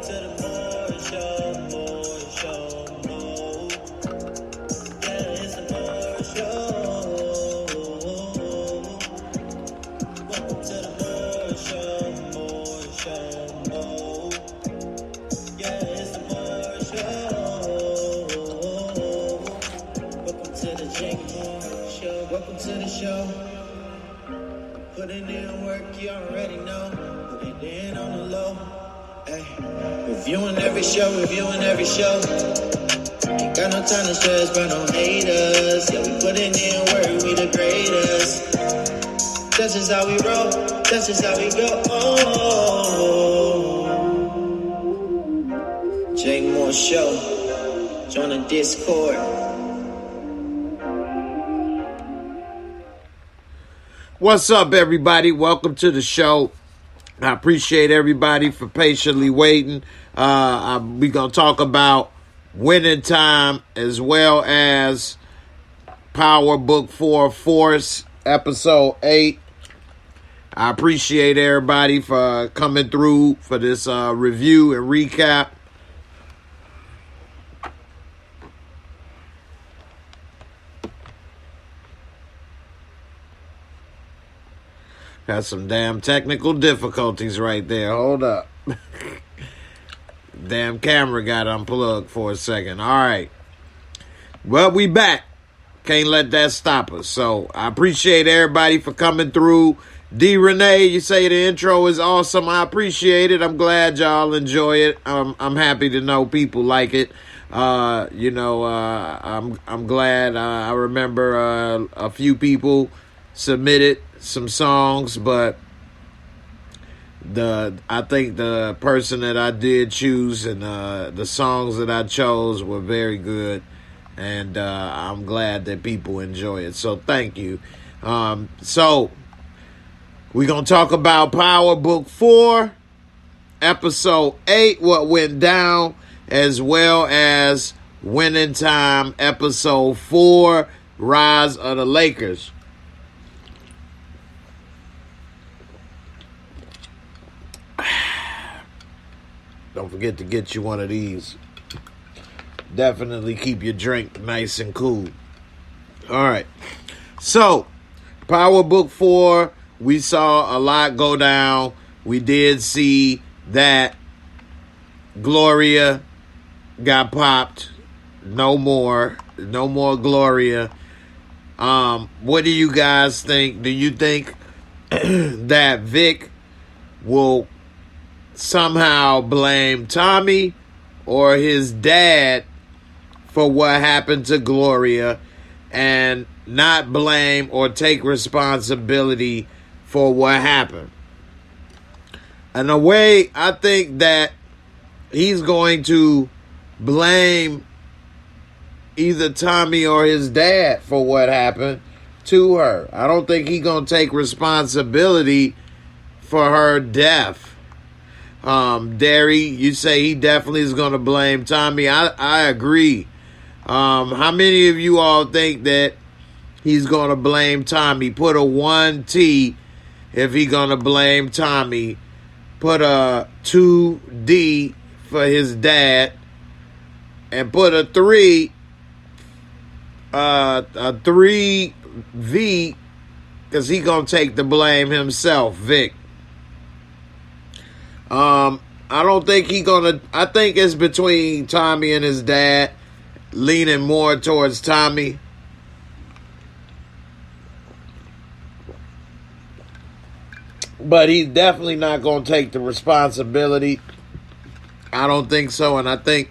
to the more show, more. Yeah, it's the more show. Welcome to the more show, more. Yeah, it's the more show. Welcome to the Jake Moore Show. Welcome to the show. Putting in work, you already know. Put it in on the low. Ay. Reviewing every show. Ain't got no time to stress, but no haters. Yeah, we putting in work, we the greatest. That's just how we roll, that's just how we go. Jake Moore Show. Join the Discord. What's up, everybody? Welcome to the show. I appreciate everybody for patiently waiting. We're going to talk about Winning Time as well as Power Book 4 Force, Episode 8. I appreciate everybody for coming through for this review and recap. Got some damn technical difficulties right there. Hold up. Damn camera got unplugged for a second. All right. Well, we back. Can't let that stop us. So I appreciate everybody for coming through. D. Renee, you say the intro is awesome. I appreciate it. I'm glad y'all enjoy it. I'm happy to know people like it. I'm glad. I remember a few people submitted some songs, but I think the person that I did choose and the songs that I chose were very good, and I'm glad that people enjoy it. So thank you. So we're gonna talk about Power Book 4, Episode 8, what went down, as well as Winning Time, Episode 4, Rise of the Lakers. Don't forget to get you one of these. Definitely keep your drink nice and cool. All right. So, Power Book 4, we saw a lot go down. We did see that Gloria got popped. No more Gloria. What do you guys think? Do you think that Vic will somehow blame Tommy or his dad for what happened to Gloria and not blame or take responsibility for what happened? In a way, I think that he's going to blame either Tommy or his dad for what happened to her. I don't think he's going to take responsibility for her death. Derry, you say he definitely is going to blame Tommy. I agree. How many of you all think that he's going to blame Tommy? Put a 1T if he's going to blame Tommy. Put a 2D for his dad. And put a 3V, because he's going to take the blame himself, Vic. I don't think I think it's between Tommy and his dad, leaning more towards Tommy. But he's definitely not going to take the responsibility. I don't think so, and I think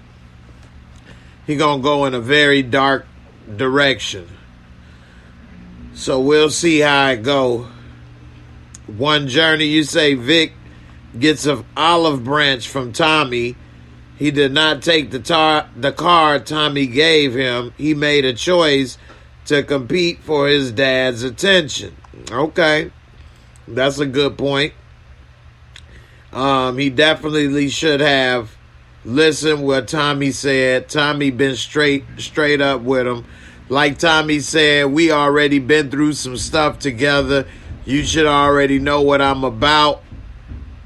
he's going to go in a very dark direction. So we'll see how it go. One Journey, you say Vic gets an olive branch from Tommy. He did not take the card Tommy gave him. He made a choice to compete for his dad's attention. Okay. That's a good point. He definitely should have listened what Tommy said. Tommy been straight up with him. Like Tommy said, we already been through some stuff together. You should already know what I'm about.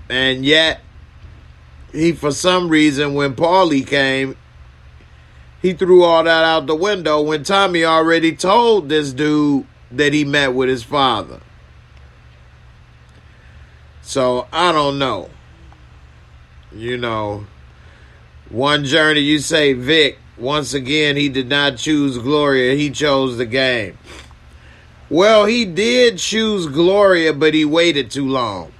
And yet, he, for some reason, when Paulie came, he threw all that out the window when Tommy already told this dude that he met with his father. So, I don't know. You know, one journey, you say Vic, once again, he did not choose Gloria. He chose the game. Well, he did choose Gloria, but he waited too long.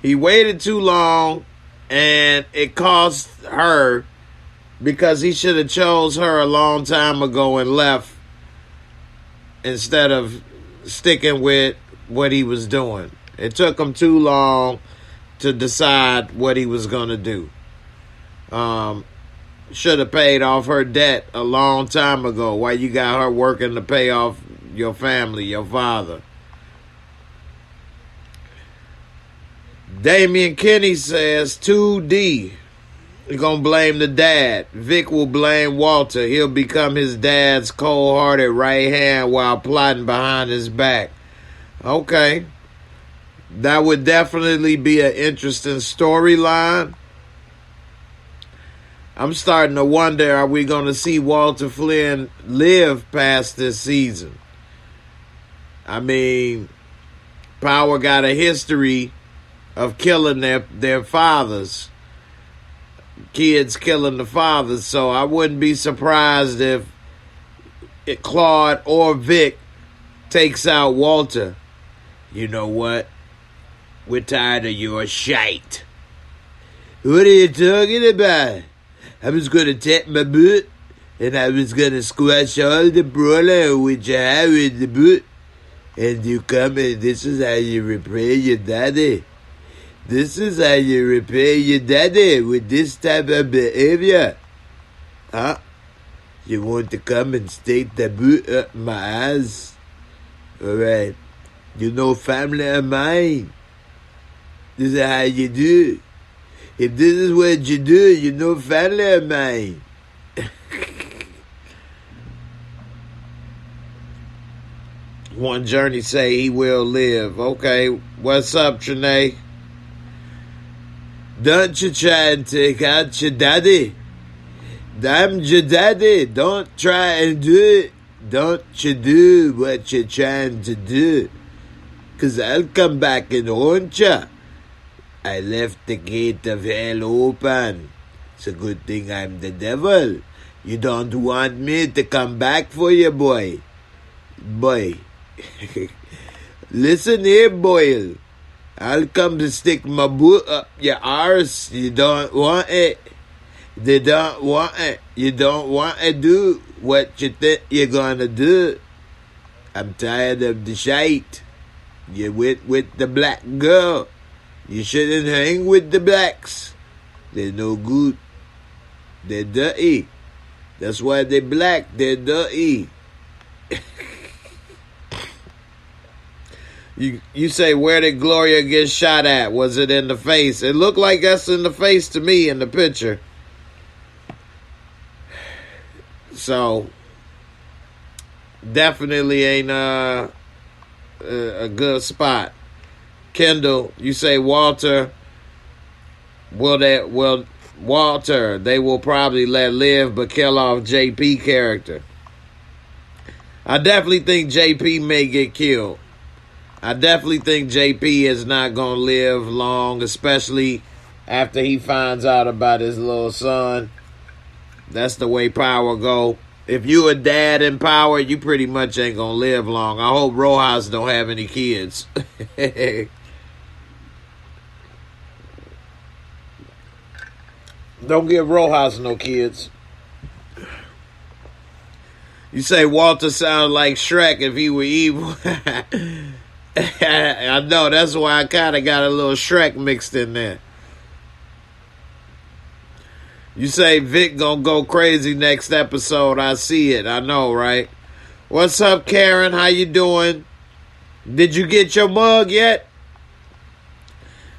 He waited too long, and it cost her, because he should have chose her a long time ago and left instead of sticking with what he was doing. It took him too long to decide what he was going to do. Should have paid off her debt a long time ago while you got her working to pay off your family, your father. Damian Kenny says 2D. You're going to blame the dad. Vic will blame Walter. He'll become his dad's cold-hearted right hand while plotting behind his back. Okay. That would definitely be an interesting storyline. I'm starting to wonder, are we going to see Walter Flynn live past this season? I mean, Power got a history of killing their fathers. Kids killing the fathers, so I wouldn't be surprised if Claude or Vic takes out Walter. You know what? We're tired of your shite. What are you talking about? I was going to take my boot and I was going to squash all the brawler which you have in the boot. And you come and this is how you repay your daddy. This is how you repay your daddy with this type of behavior. Huh? You want to come and stick the boot up my ass? Alright. You know family of mine. This is how you do. If this is what you do, you know family of mine. One journey say he will live. Okay, what's up, Trinae? Don't you try and take out your daddy. I'm your daddy. Don't try and do it. Don't you do what you're trying to do. 'Cause I'll come back and haunt you. I left the gate of hell open. It's a good thing I'm the devil. You don't want me to come back for you, boy. Boy. Listen here, Boyle. I'll come to stick my boot up your arse. You don't want it. They don't want it. You don't want to do what you think you're going to do. I'm tired of the shite. You're with the black girl. You shouldn't hang with the blacks. They're no good. They're dirty. That's why they're black. They're dirty. You say, where did Gloria get shot at? Was it in the face? It looked like that's in the face to me in the picture. So, definitely ain't a good spot. Kendall, you say Walter, they will probably let live but kill off JP character. I definitely think JP may get killed. I definitely think JP is not going to live long, especially after he finds out about his little son. That's the way Power go. If you a dad in Power, you pretty much ain't going to live long. I hope Rojas don't have any kids. Don't give Rojas no kids. You say Walter sounded like Shrek if he were evil. I know, that's why I kind of got a little Shrek mixed in there. You say Vic gonna go crazy next episode. I see it. I know, right? What's up, Karen? How you doing? Did you get your mug yet?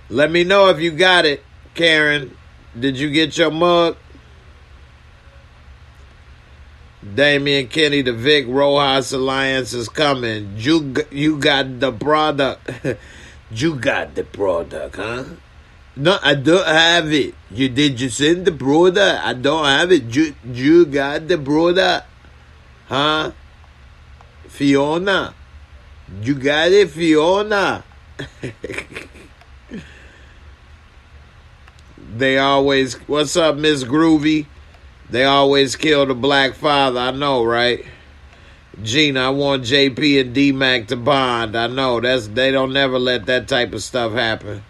Let me know if you got it, Karen. Did you get your mug? Damian Kenny, the Vic Rojas Alliance is coming. You got the product. You got the product, huh? No, I don't have it. Did you send the brother? I don't have it. You got the brother? Huh? Fiona? You got it, Fiona? They always, what's up, Miss Groovy? They always kill the black father. I know, right? Gina, I want JP and D-Mac to bond. I know, they don't never let that type of stuff happen.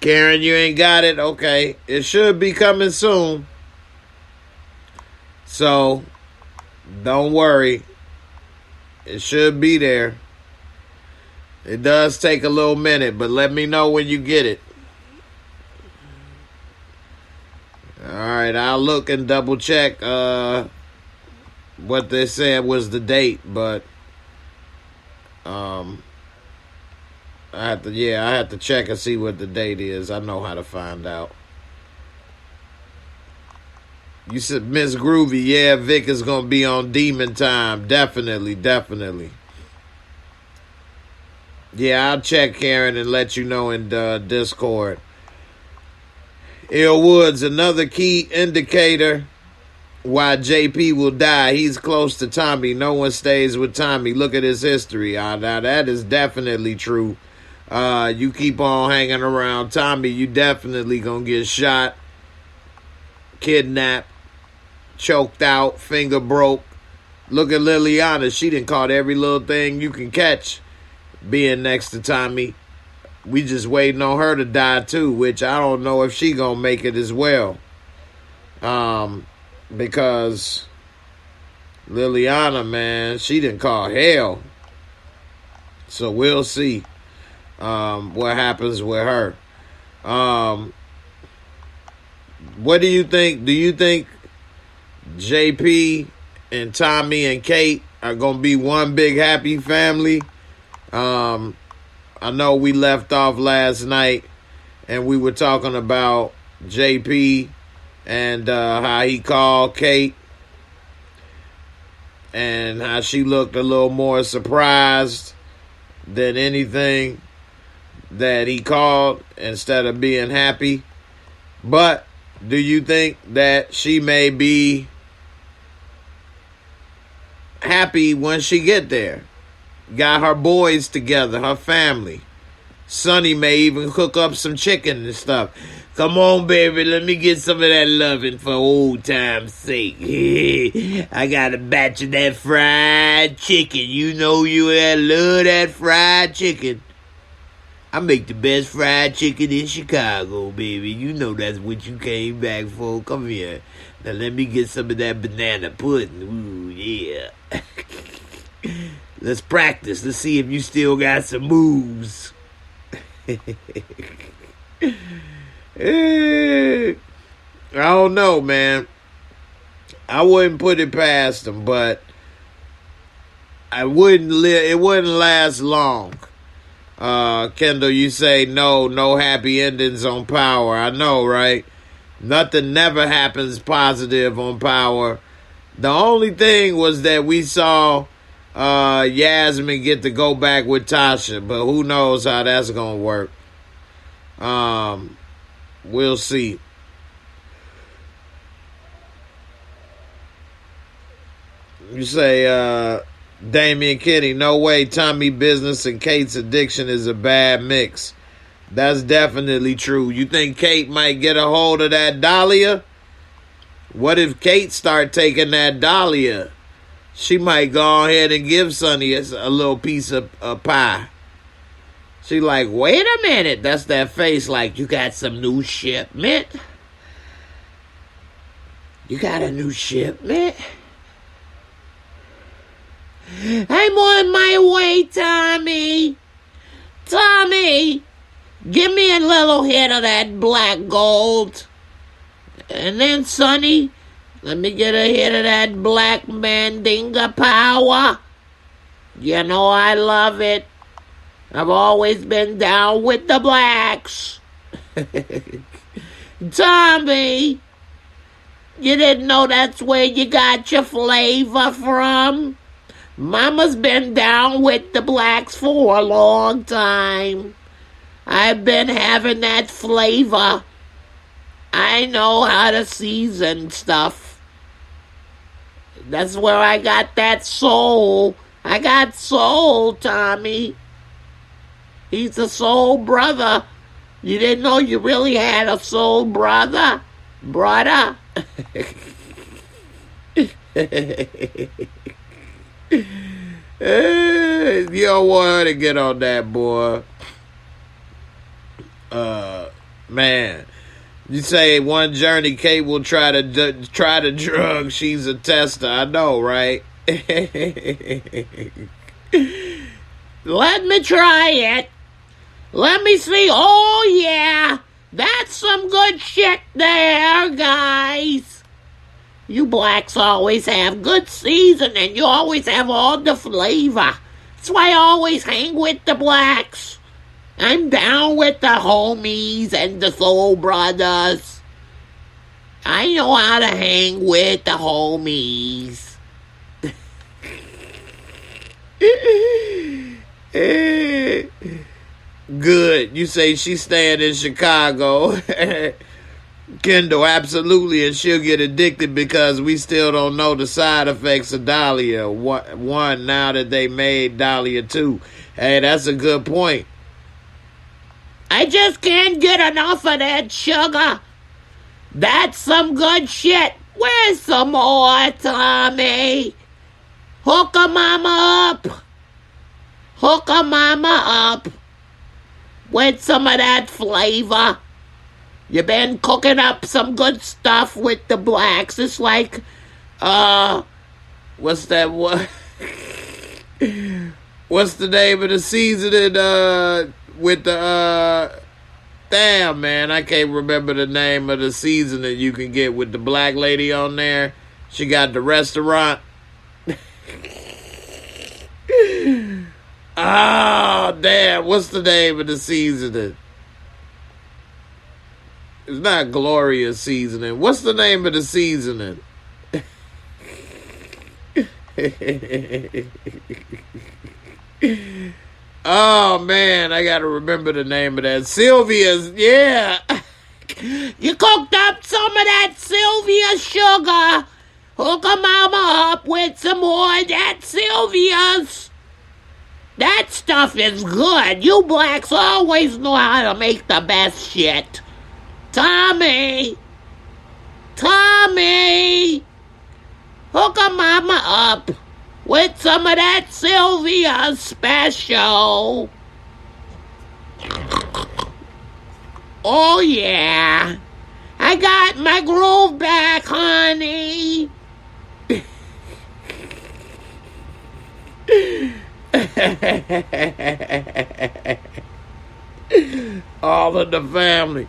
Karen, you ain't got it? Okay. It should be coming soon. So, don't worry. It should be there. It does take a little minute, but let me know when you get it. Alright, I'll look and double check what they said was the date, but I have to check and see what the date is. I know how to find out. You said Miss Groovy, yeah, Vic is gonna be on Demon Time. Definitely. Yeah, I'll check, Karen, and let you know in Discord. Ill Woods, another key indicator why JP will die. He's close to Tommy. No one stays with Tommy. Look at his history. Now that is definitely true. You keep on hanging around Tommy, you definitely gonna get shot, kidnapped, choked out, finger broke. Look at Liliana. She done caught every little thing you can catch being next to Tommy. We just waiting on her to die too, which I don't know if she gonna make it as well. Because Liliana, man, she done caught hell. So we'll see what happens with her. What do you think? Do you think JP and Tommy and Kate are gonna be one big happy family? I know we left off last night and we were talking about JP and how he called Kate and how she looked a little more surprised than anything that he called instead of being happy. But do you think that she may be happy when she get there? Got her boys together, her family. Sonny may even cook up some chicken and stuff. Come on, baby, let me get some of that loving for old time's sake. I got a batch of that fried chicken. You know I love that fried chicken. I make the best fried chicken in Chicago, baby. You know that's what you came back for. Come here. Now let me get some of that banana pudding. Ooh, yeah. Let's practice. Let's see if you still got some moves. I don't know, man. I wouldn't put it past them, but it wouldn't last long. Kendall, you say no happy endings on Power. I know, right? Nothing never happens positive on Power. The only thing was that we saw Yasmin get to go back with Tasha, but who knows how that's gonna work. We'll see. You say Damian Kenny, no way Tommy business and Kate's addiction is a bad mix. That's definitely true. You think Kate might get a hold of that Dahlia? What if Kate start taking that Dahlia? She might go ahead and give Sonny a little piece of pie. She like, wait a minute. That's that face like, you got some new shipment? You got a new shipment? I'm on my way, Tommy. Tommy, give me a little hit of that black gold. And then, Sonny, let me get a hit of that black Mandinga power. You know I love it. I've always been down with the blacks. Tommy, you didn't know that's where you got your flavor from? Mama's been down with the blacks for a long time. I've been having that flavor. I know how to season stuff. That's where I got that soul. I got soul, Tommy. He's a soul brother. You didn't know you really had a soul brother? Brother? You don't want her to get on that, boy. Man. You say one journey Kate will try the drug. She's a tester. I know, right? Let me try it. Let me see. Oh, yeah. That's some good shit there, guys. You blacks always have good seasoning. You always have all the flavor. That's why I always hang with the blacks. I'm down with the homies and the soul brothers. I know how to hang with the homies. Good. You say she's staying in Chicago. Kendall, absolutely, and she'll get addicted because we still don't know the side effects of Dahlia. One, now that they made Dahlia 2. Hey, that's a good point. I just can't get enough of that sugar. That's some good shit. Where's some more, Tommy? Hook a mama up. Hook a mama up with some of that flavor. You been cooking up some good stuff with the blacks. It's like, what's that one? What's the name of the seasoning, with the, damn, man, I can't remember the name of the seasoning you can get with the black lady on there. She got the restaurant. Oh, damn, what's the name of the seasoning? It's not Glorious seasoning. What's the name of the seasoning? Oh, man, I gotta remember the name of that. Sylvia's, yeah. You cooked up some of that Sylvia sugar. Hook a mama up with some more of that Sylvia's. That stuff is good. You blacks always know how to make the best shit. Tommy! Tommy! Hook a mama up with some of that Sylvia special. Oh, yeah. I got my groove back, honey. All of the family.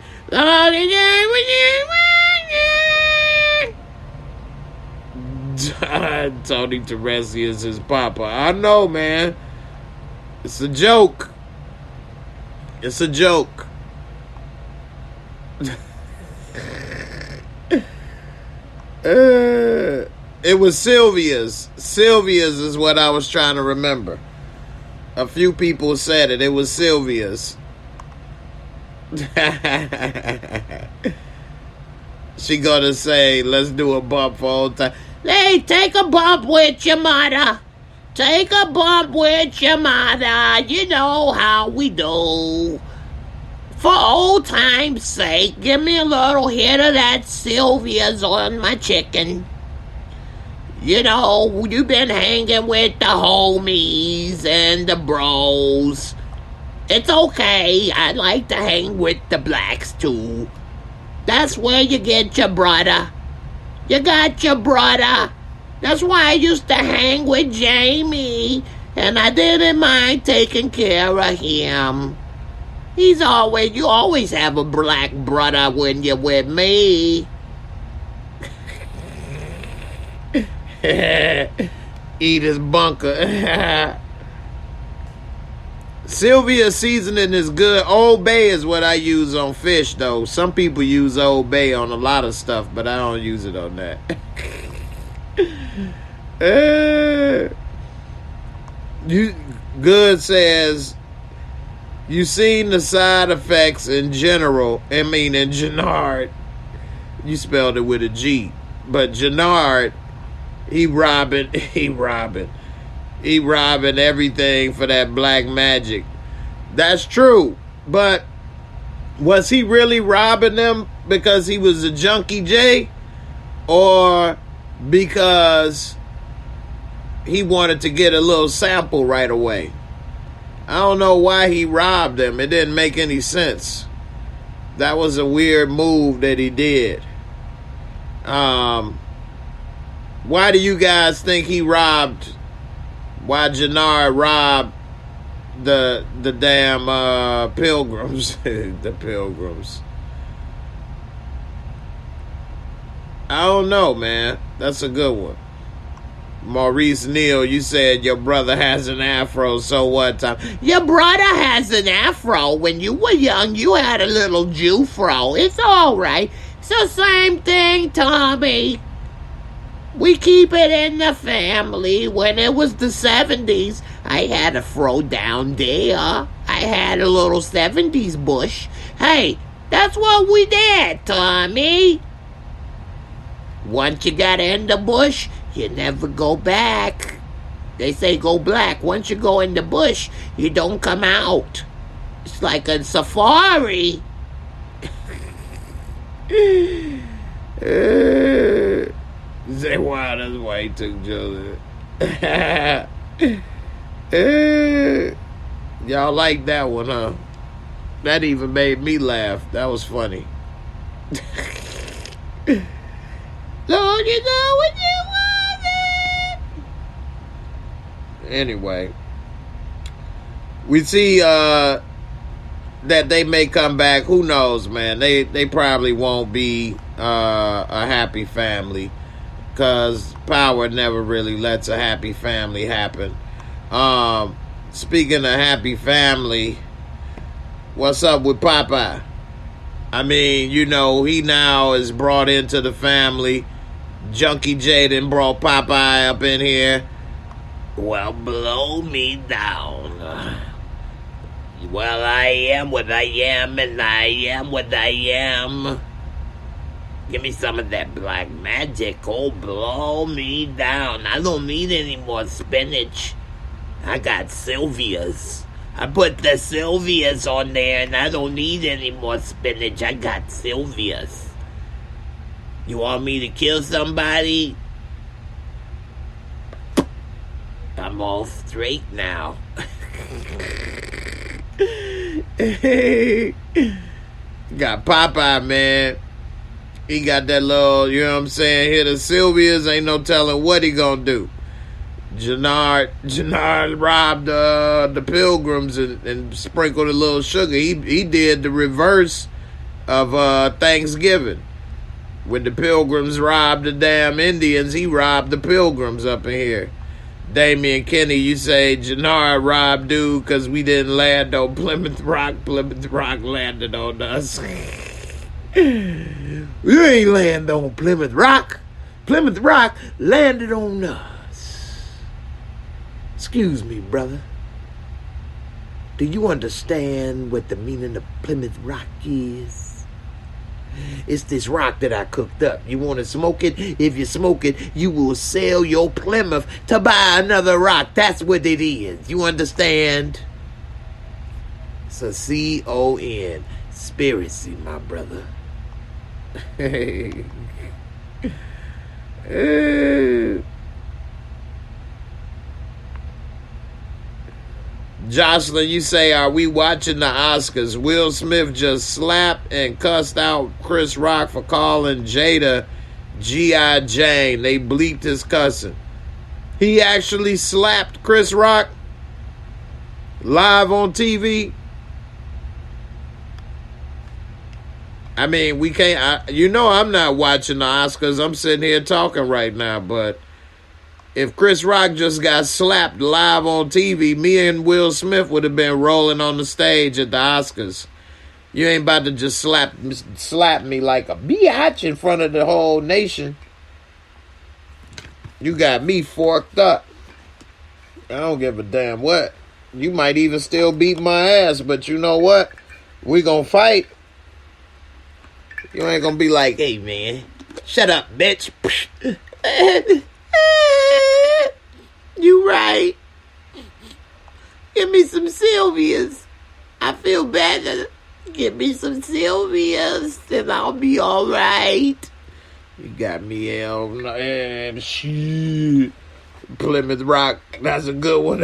Tony Teresi is his papa. I know, man. It's a joke. It's a joke. It was Sylvia's. Sylvia's is what I was trying to remember. A few people said it. It was Sylvia's. She gonna say, let's do a bump for old time. Hey, take a bump with your mother. Take a bump with your mother. You know how we do. For old time's sake, give me a little hit of that Sylvia's on my chicken. You know, you've been hanging with the homies and the bros. It's okay. I like to hang with the blacks, too. That's where you get your brother. You got your brother. That's why I used to hang with Jamie, and I didn't mind taking care of him. You always have a black brother when you're with me. Eat his bunker. Sylvia seasoning is good. Old Bay is what I use on fish, though. Some people use Old Bay on a lot of stuff, but I don't use it on that. Good says, You seen the side effects in general. I mean, in Jannard, you spelled it with a G, but Jannard, he robbing everything for that black magic. That's true, but was he really robbing them because he was a junkie J, or because he wanted to get a little sample right away? I don't know why he robbed them. It didn't make any sense. That was a weird move that he did. Why do you guys think he robbed? Why Jannard robbed the damn pilgrims? The pilgrims. I don't know, man. That's a good one. Maurice Neal, you said your brother has an afro, so what time? Your brother has an afro. When you were young, you had a little Jew fro. It's all right. It's the same thing, Tommy. We keep it in the family. When it was the 70s, I had a fro down there. I had a little 70s bush. Hey, that's what we did, Tommy. Once you got in the bush, you never go back. They say go black. Once you go in the bush, you don't come out. It's like a safari. Say, wow, that's why he took Joseph. Y'all like that one, huh? That even made me laugh. That was funny. Lord, you know what you wanted. Anyway, we see that they may come back. Who knows, man? They probably won't be a happy family, because Power never really lets a happy family happen. Speaking of happy family, what's up with Popeye? I mean, you know, he now is brought into the family. Junkie Jaden brought Popeye up in here. Well, blow me down. Well, I am what I am, and I am what I am. Give me some of that black magic. Oh, blow me down. I don't need any more spinach. I got Sylvia's. I put the Sylvia's on there, and I don't need any more spinach. I got Sylvia's. You want me to kill somebody? I'm all straight now. Got Popeye, man. He got that little, you know what I'm saying? Here the Sylvia's, ain't no telling what he gonna do. Jannard robbed the pilgrims and sprinkled a little sugar. He did the reverse of Thanksgiving. When the pilgrims robbed the damn Indians, he robbed the pilgrims up in here. Damian Kenny, you say Jannard robbed dude because we didn't land on Plymouth Rock. Plymouth Rock landed on us. You ain't land on Plymouth Rock. Plymouth Rock landed on us. Excuse me, brother. Do you understand what the meaning of Plymouth Rock is? It's this rock that I cooked up. You want to smoke it? If you smoke it, you will sell your Plymouth to buy another rock. That's what it is. You understand? It's a C-O-N. Conspiracy, my brother. Jocelyn, you say, are we watching the Oscars? Will Smith just slapped and cussed out Chris Rock for calling Jada G.I. Jane. They bleeped his cussing. He actually slapped Chris Rock live on TV. I mean, we can't, I'm not watching the Oscars. I'm sitting here talking right now, but if Chris Rock just got slapped live on TV, me and Will Smith would have been rolling on the stage at the Oscars. You ain't about to just slap me like a biatch in front of the whole nation. You got me forked up. I don't give a damn what. You might even still beat my ass, but you know what? We gonna fight. You ain't gonna be like, hey man, shut up, bitch. You right. Give me some Sylvias. I feel bad. Give me some Sylvias and I'll be alright. You got me shit. Plymouth Rock, that's a good one.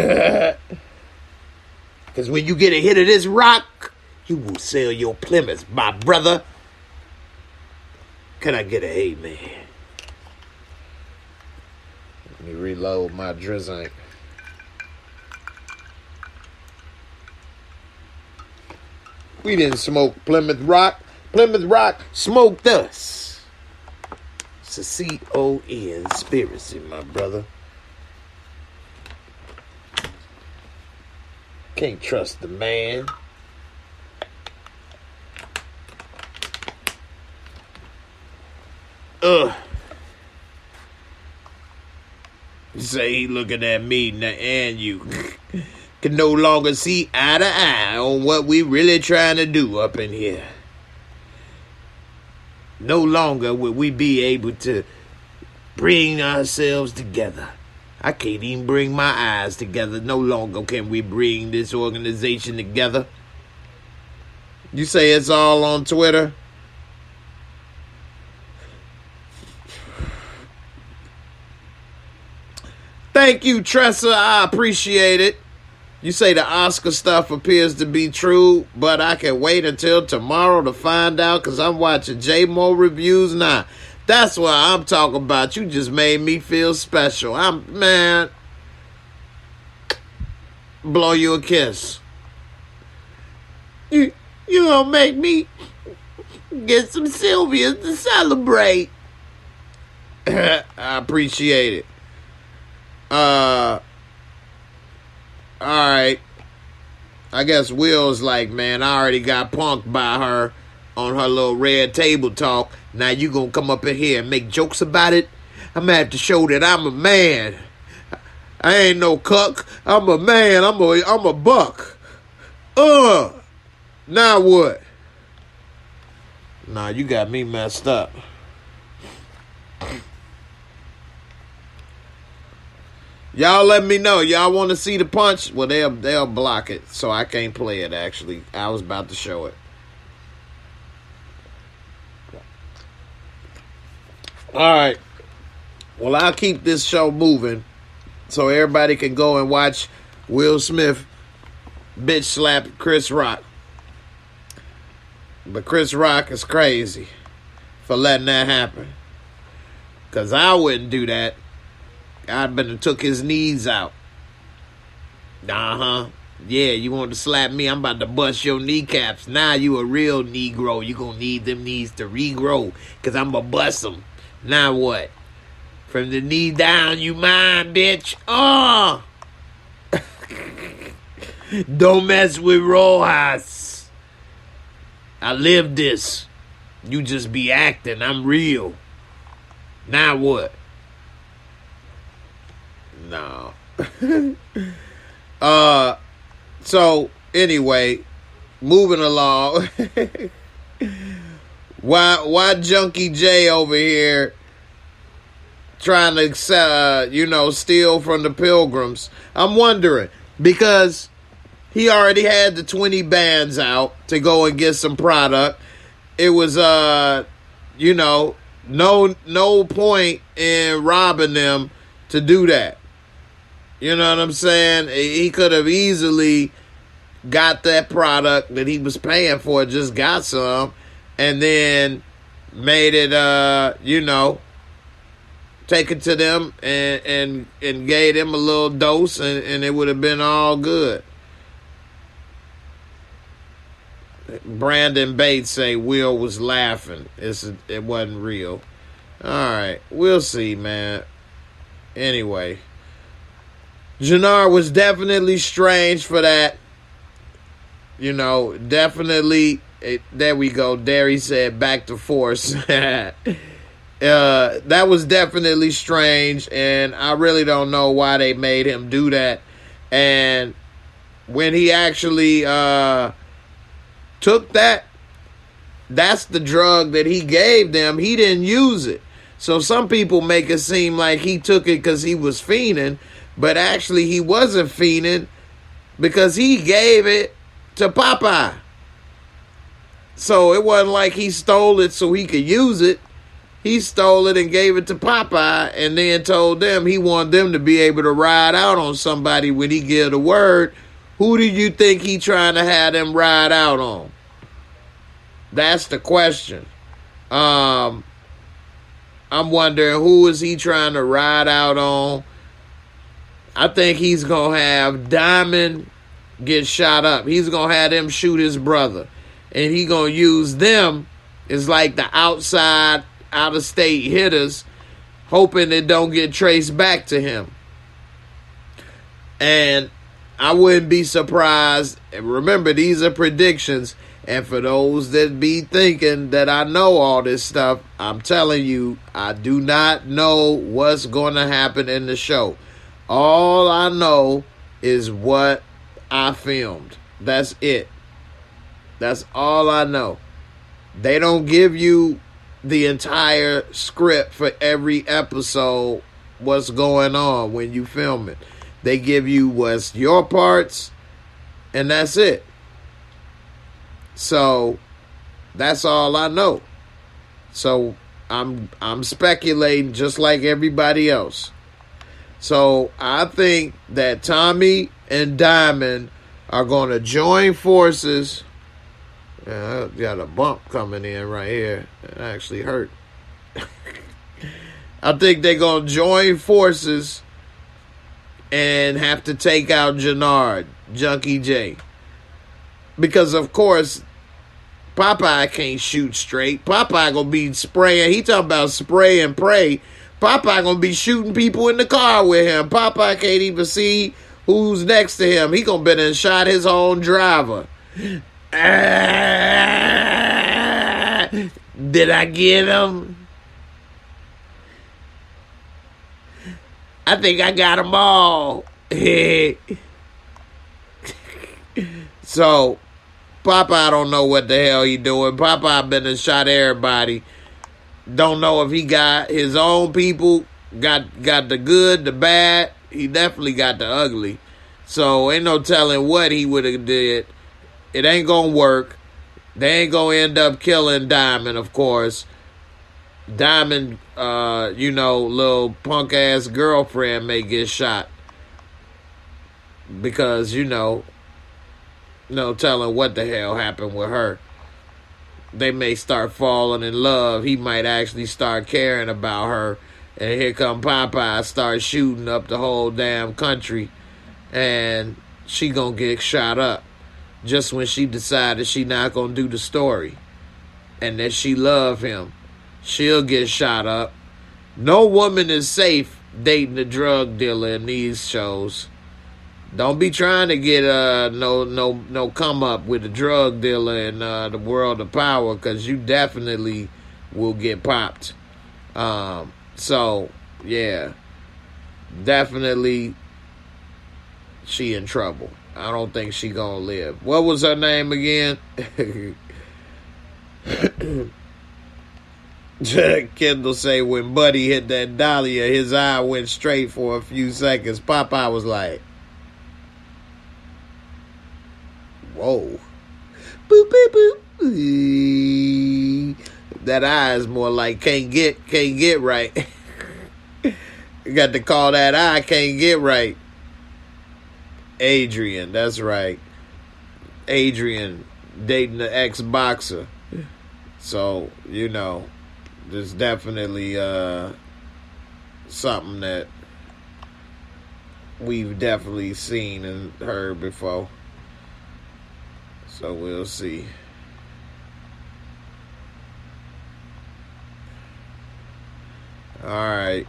Because when you get a hit of this rock, you will sell your Plymouth, my brother. Can I get a amen? Let me reload my drizzle. We didn't smoke Plymouth Rock. Plymouth Rock smoked us. It's a C-O-N, conspiracy, my brother. Can't trust the man. You say he looking at me and you can no longer see eye to eye on what we really trying to do up in here. No longer will we be able to bring ourselves together. I can't even bring my eyes together. No longer can we bring this organization together. You say it's all on Twitter? Thank you, Tressa. I appreciate it. You say the Oscar stuff appears to be true, but I can wait until tomorrow to find out because I'm watching J-Mo reviews now. That's what I'm talking about. You just made me feel special. Man, blow you a kiss. You gonna make me get some Sylvia to celebrate. I appreciate it. All right. I guess Will's like, man, I already got punked by her on her little red table talk. Now you gonna come up in here and make jokes about it? I'm gonna have to show that I'm a man. I ain't no cuck. I'm a man. I'm a buck. Now what? Nah, you got me messed up. Y'all let me know. Y'all want to see the punch? Well, they'll block it, so I can't play it, actually. I was about to show it. All right. Well, I'll keep this show moving so everybody can go and watch Will Smith bitch slap Chris Rock. But Chris Rock is crazy for letting that happen. Because I wouldn't do that. I'd better took his knees out. Yeah, you want to slap me? I'm about to bust your kneecaps. Now you a real Negro. You gonna need them knees to regrow. Because I'm gonna bust them. Now what? From the knee down, you mine, bitch. Don't mess with Rojas. I live this. You just be acting. I'm real. Now what? No. So anyway, moving along. Why Junkie J over here trying to steal from the Pilgrims? I'm wondering because he already had the 20 bands out to go and get some product. It was no point in robbing them to do that. You know what I'm saying? He could have easily got that product that he was paying for, just got some, and then made it, take it to them and gave them a little dose, and it would have been all good. Brandon Bates say Will was laughing. It wasn't real. All right, we'll see, man. Anyway. Jannar was definitely strange for that. Definitely. There we go. Derry said back to force. That was definitely strange, and I really don't know why they made him do that. And when he actually took that's the drug that he gave them. He didn't use it. So some people make it seem like he took it because he was fiending, but actually he wasn't fiending because he gave it to Popeye. So it wasn't like he stole it so he could use it. He stole it and gave it to Popeye and then told them he wanted them to be able to ride out on somebody when he give the word. Who do you think he trying to have them ride out on? That's the question. I'm wondering who is he trying to ride out on? I think he's going to have Diamond get shot up. He's going to have them shoot his brother. And he going to use them as like the outside, out-of-state hitters, hoping it don't get traced back to him. And I wouldn't be surprised. And remember, these are predictions. And for those that be thinking that I know all this stuff, I'm telling you, I do not know what's going to happen in the show. All I know is what I filmed. That's it. That's all I know. They don't give you the entire script for every episode, what's going on when you film it. They give you what's your parts, and that's it. So that's all I know. So I'm speculating just like everybody else. So I think that Tommy and Diamond are going to join forces. I got a bump coming in right here. It actually hurt. I think they're going to join forces and have to take out Jannard, Junkie J. Because, of course, Popeye can't shoot straight. Popeye going to be spraying. He talking about spray and pray. Popeye going to be shooting people in the car with him. Popeye can't even see who's next to him. He going to be and shot his own driver. Did I get him? I think I got them all. So, Popeye don't know what the hell he doing. Popeye been and shot everybody. Don't know if he got his own people, got the good, the bad. He definitely got the ugly. So, ain't no telling what he would have did. It ain't gonna work. They ain't gonna end up killing Diamond, of course. Diamond, little punk-ass girlfriend may get shot. Because, no telling what the hell happened with her. They may start falling in love. He might actually start caring about her. And here come Popeye start shooting up the whole damn country. And she gonna get shot up. Just when she decided she not gonna do the story. And that she love him. She'll get shot up. No woman is safe dating a drug dealer in these shows. Don't be trying to get no come up with a drug dealer in the world of power, because you definitely will get popped. So yeah, definitely she in trouble. I don't think she gonna live. What was her name again? Kendall say when Buddy hit that Dahlia, his eye went straight for a few seconds. Popeye was like, whoa. Boop, boop, boop. That eye is more like can't get right. You got to call that eye can't get right. Adrian, that's right. Adrian dating the ex-boxer. So, there's definitely something that we've definitely seen and heard before. So we'll see. All right.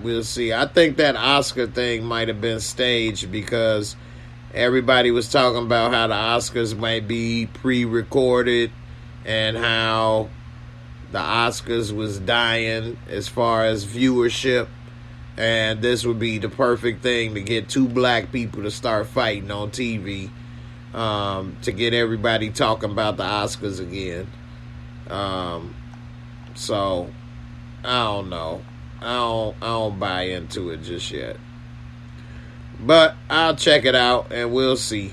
We'll see. I think that Oscar thing might have been staged because everybody was talking about how the Oscars might be pre-recorded and how the Oscars was dying as far as viewership And this would be the perfect thing to get two black people to start fighting on TV, to get everybody talking about the Oscars again. So I don't know. I don't buy into it just yet. But I'll check it out and we'll see.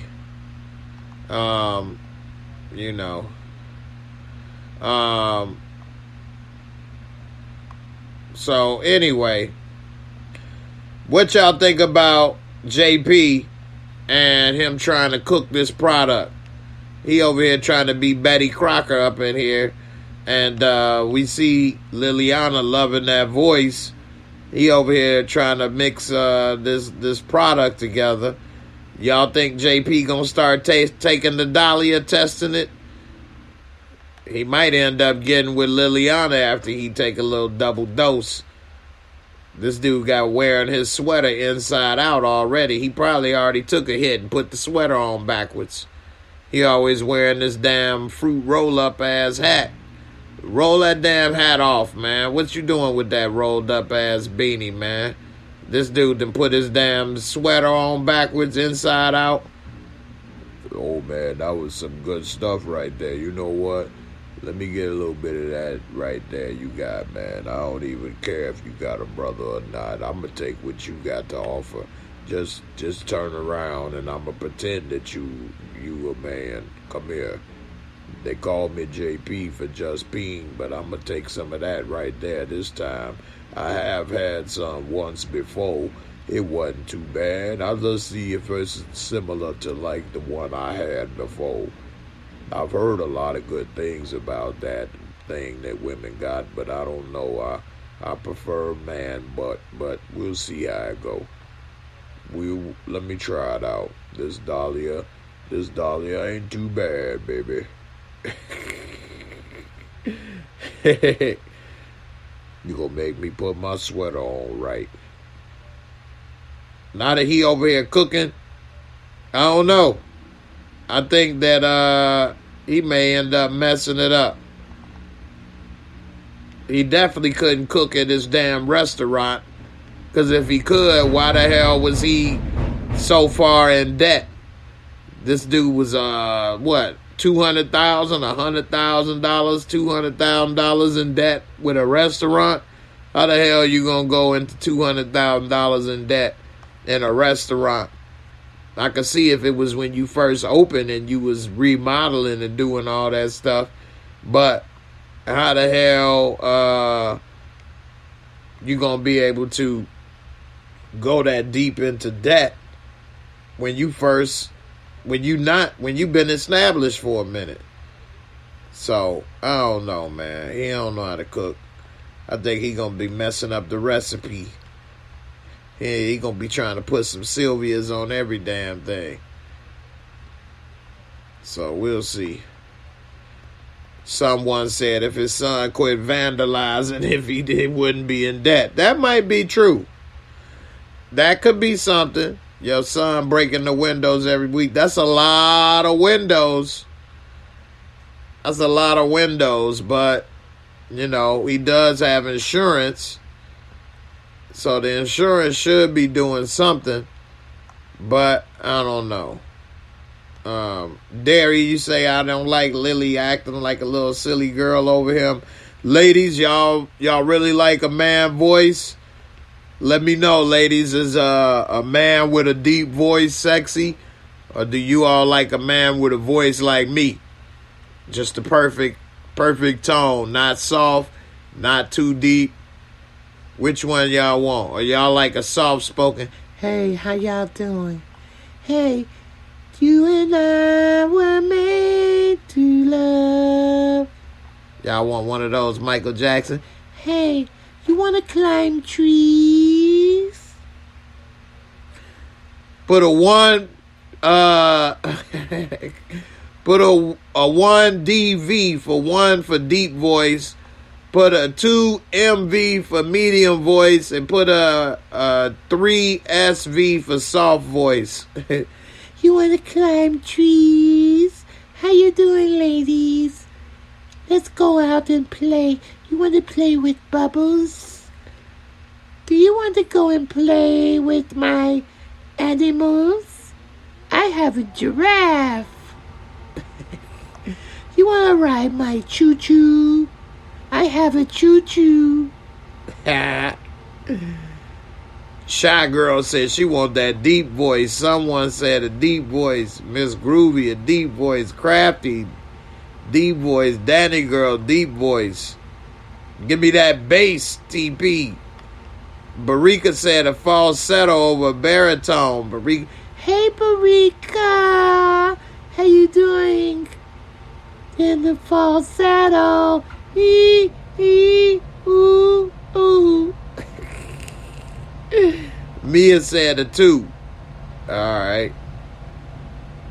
You know. So anyway, what y'all think about JP and him trying to cook this product? He over here trying to be Betty Crocker up in here. And we see Liliana loving that voice. He over here trying to mix this product together. Y'all think JP gonna start taking the Dahlia, testing it? He might end up getting with Liliana after he take a little double dose. This dude got wearing his sweater inside out already. He probably already took a hit and put the sweater on backwards. He always wearing this damn fruit roll-up ass hat. Roll that damn hat off, man. What you doing with that rolled up ass beanie, man? This dude done put his damn sweater on backwards, inside out. Oh, man, that was some good stuff right there. You know what? Let me get a little bit of that right there you got, man. I don't even care if you got a brother or not. I'm going to take what you got to offer. Just turn around and I'm going to pretend that you a man. Come here. They call me JP for just peeing, but I'm going to take some of that right there this time. I have had some once before. It wasn't too bad. I'll just see if it's similar to like the one I had before. I've heard a lot of good things about that thing that women got, but I don't know. I prefer man butt, but we'll see how it go. Let me try it out. This Dahlia ain't too bad, baby. You gonna make me put my sweater on right. Now that he over here cooking, I don't know. I think that he may end up messing it up. He definitely couldn't cook at this damn restaurant. Because if he could, why the hell was he so far in debt? This dude was, what, $200,000, $100,000, $200,000 in debt with a restaurant? How the hell you going to go into $200,000 in debt in a restaurant? I could see if it was when you first opened and you was remodeling and doing all that stuff. But how the hell you going to be able to go that deep into debt when you've been established for a minute? So, I don't know, man. He don't know how to cook. I think he going to be messing up the recipe. He going to be trying to put some Sylvia's on every damn thing. So, we'll see. Someone said if his son quit vandalizing, if he did, wouldn't be in debt. That might be true. That could be something. Your son breaking the windows every week. That's a lot of windows. That's a lot of windows. But, you know, he does have insurance. So the insurance should be doing something. But I don't know. Derry, you say I don't like Lily acting like a little silly girl over him. Ladies, y'all really like a man voice? Let me know, ladies. Is a man with a deep voice sexy? Or do you all like a man with a voice like me? Just the perfect tone. Not soft, not too deep. Which one y'all want? Or y'all like a soft-spoken, hey, how y'all doing? Hey, you and I were made to love. Y'all want one of those Michael Jackson? Hey, you want to climb trees? Put a 1 1 DV for 1 for deep voice. Put a 2 MV for medium voice, and put a 3 SV for soft voice. You want to climb trees? How you doing, ladies? Let's go out and play. You want to play with bubbles? Do you want to go and play with my animals? I have a giraffe. You want to ride my choo-choo? I have a choo-choo. Shy Girl said she want that deep voice. Someone said a deep voice. Miss Groovy, a deep voice. Crafty, deep voice. Danny Girl, deep voice. Give me that bass, TP. Barika said a falsetto over baritone. Barika. Hey, Barika. How you doing? In the falsetto. Ee, ee, ooh, ooh. Mia said a 2. All right.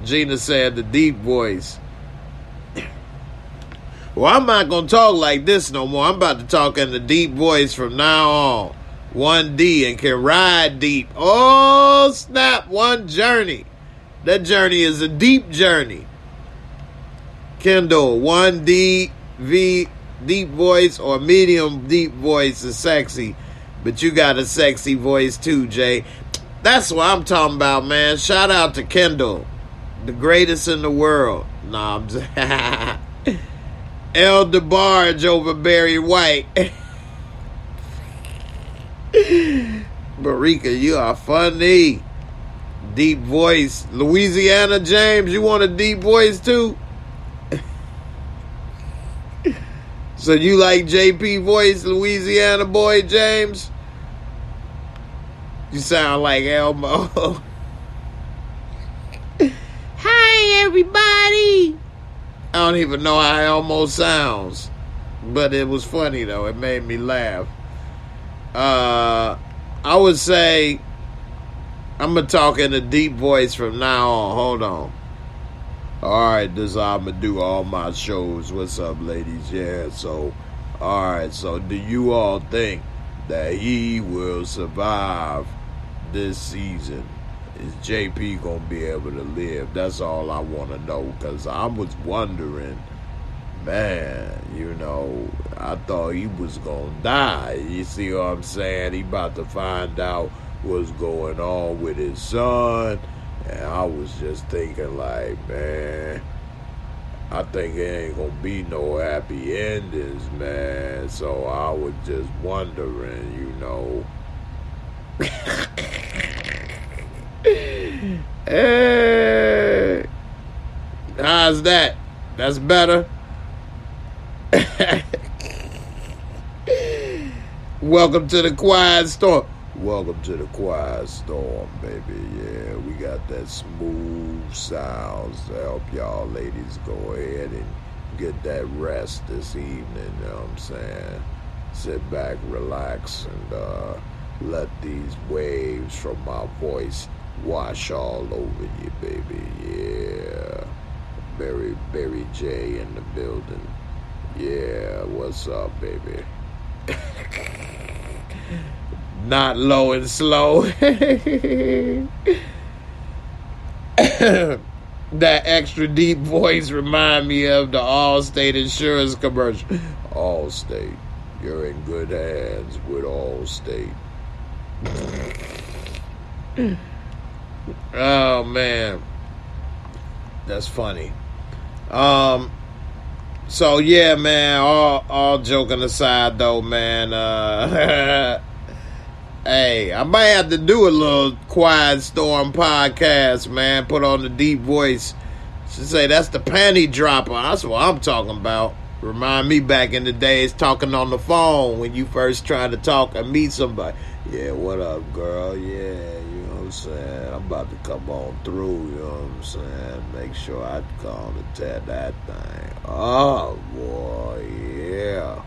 Gina said the deep voice. Well, I'm not going to talk like this no more. I'm about to talk in the deep voice from now on. 1D and can ride deep. Oh, snap. One journey. That journey is a deep journey. Kendall, 1D, V, deep voice or medium deep voice is sexy. But you got a sexy voice too, Jay. That's what I'm talking about, man. Shout out to Kendall. The greatest in the world. Nah, I'm just... El DeBarge over Barry White. Barika, you are funny. Deep voice. Louisiana James, you want a deep voice too? So you like JP voice, Louisiana boy, James? You sound like Elmo. Hi, everybody. I don't even know how Elmo sounds. But it was funny, though. It made me laugh. I would say I'm going to talk in a deep voice from now on. Hold on. All right, this is how I'm going to do all my shows. What's up, ladies? Yeah, so, all right. So, do you all think that he will survive this season? Is JP going to be able to live? That's all I want to know, because I was wondering, man, you know, I thought he was going to die. You see what I'm saying? He about to find out what's going on with his son. And I was just thinking like, man, I think it ain't going to be no happy endings, man. So I was just wondering, you know. Hey, how's that? That's better. Welcome to the Quiet Storm. Welcome to the Quiet Storm, baby. Yeah, we got that smooth sounds to help y'all ladies go ahead and get that rest this evening. You know what I'm saying? Sit back, relax, and let these waves from my voice wash all over you, baby. Yeah. Barry J in the building. Yeah, what's up, baby? Not low and slow. That extra deep voice remind me of the Allstate insurance commercial. Allstate, you're in good hands with Allstate. Oh man, that's funny. So yeah, man. All joking aside, though, man. Hey, I might have to do a little Quiet Storm podcast, man. Put on the deep voice. Should say that's the panty dropper. That's what I'm talking about. Remind me back in the days talking on the phone when you first tried to talk and meet somebody. Yeah, what up, girl? Yeah, you know what I'm saying? I'm about to come on through, you know what I'm saying? Make sure I call and tell that thing. Oh, boy, yeah.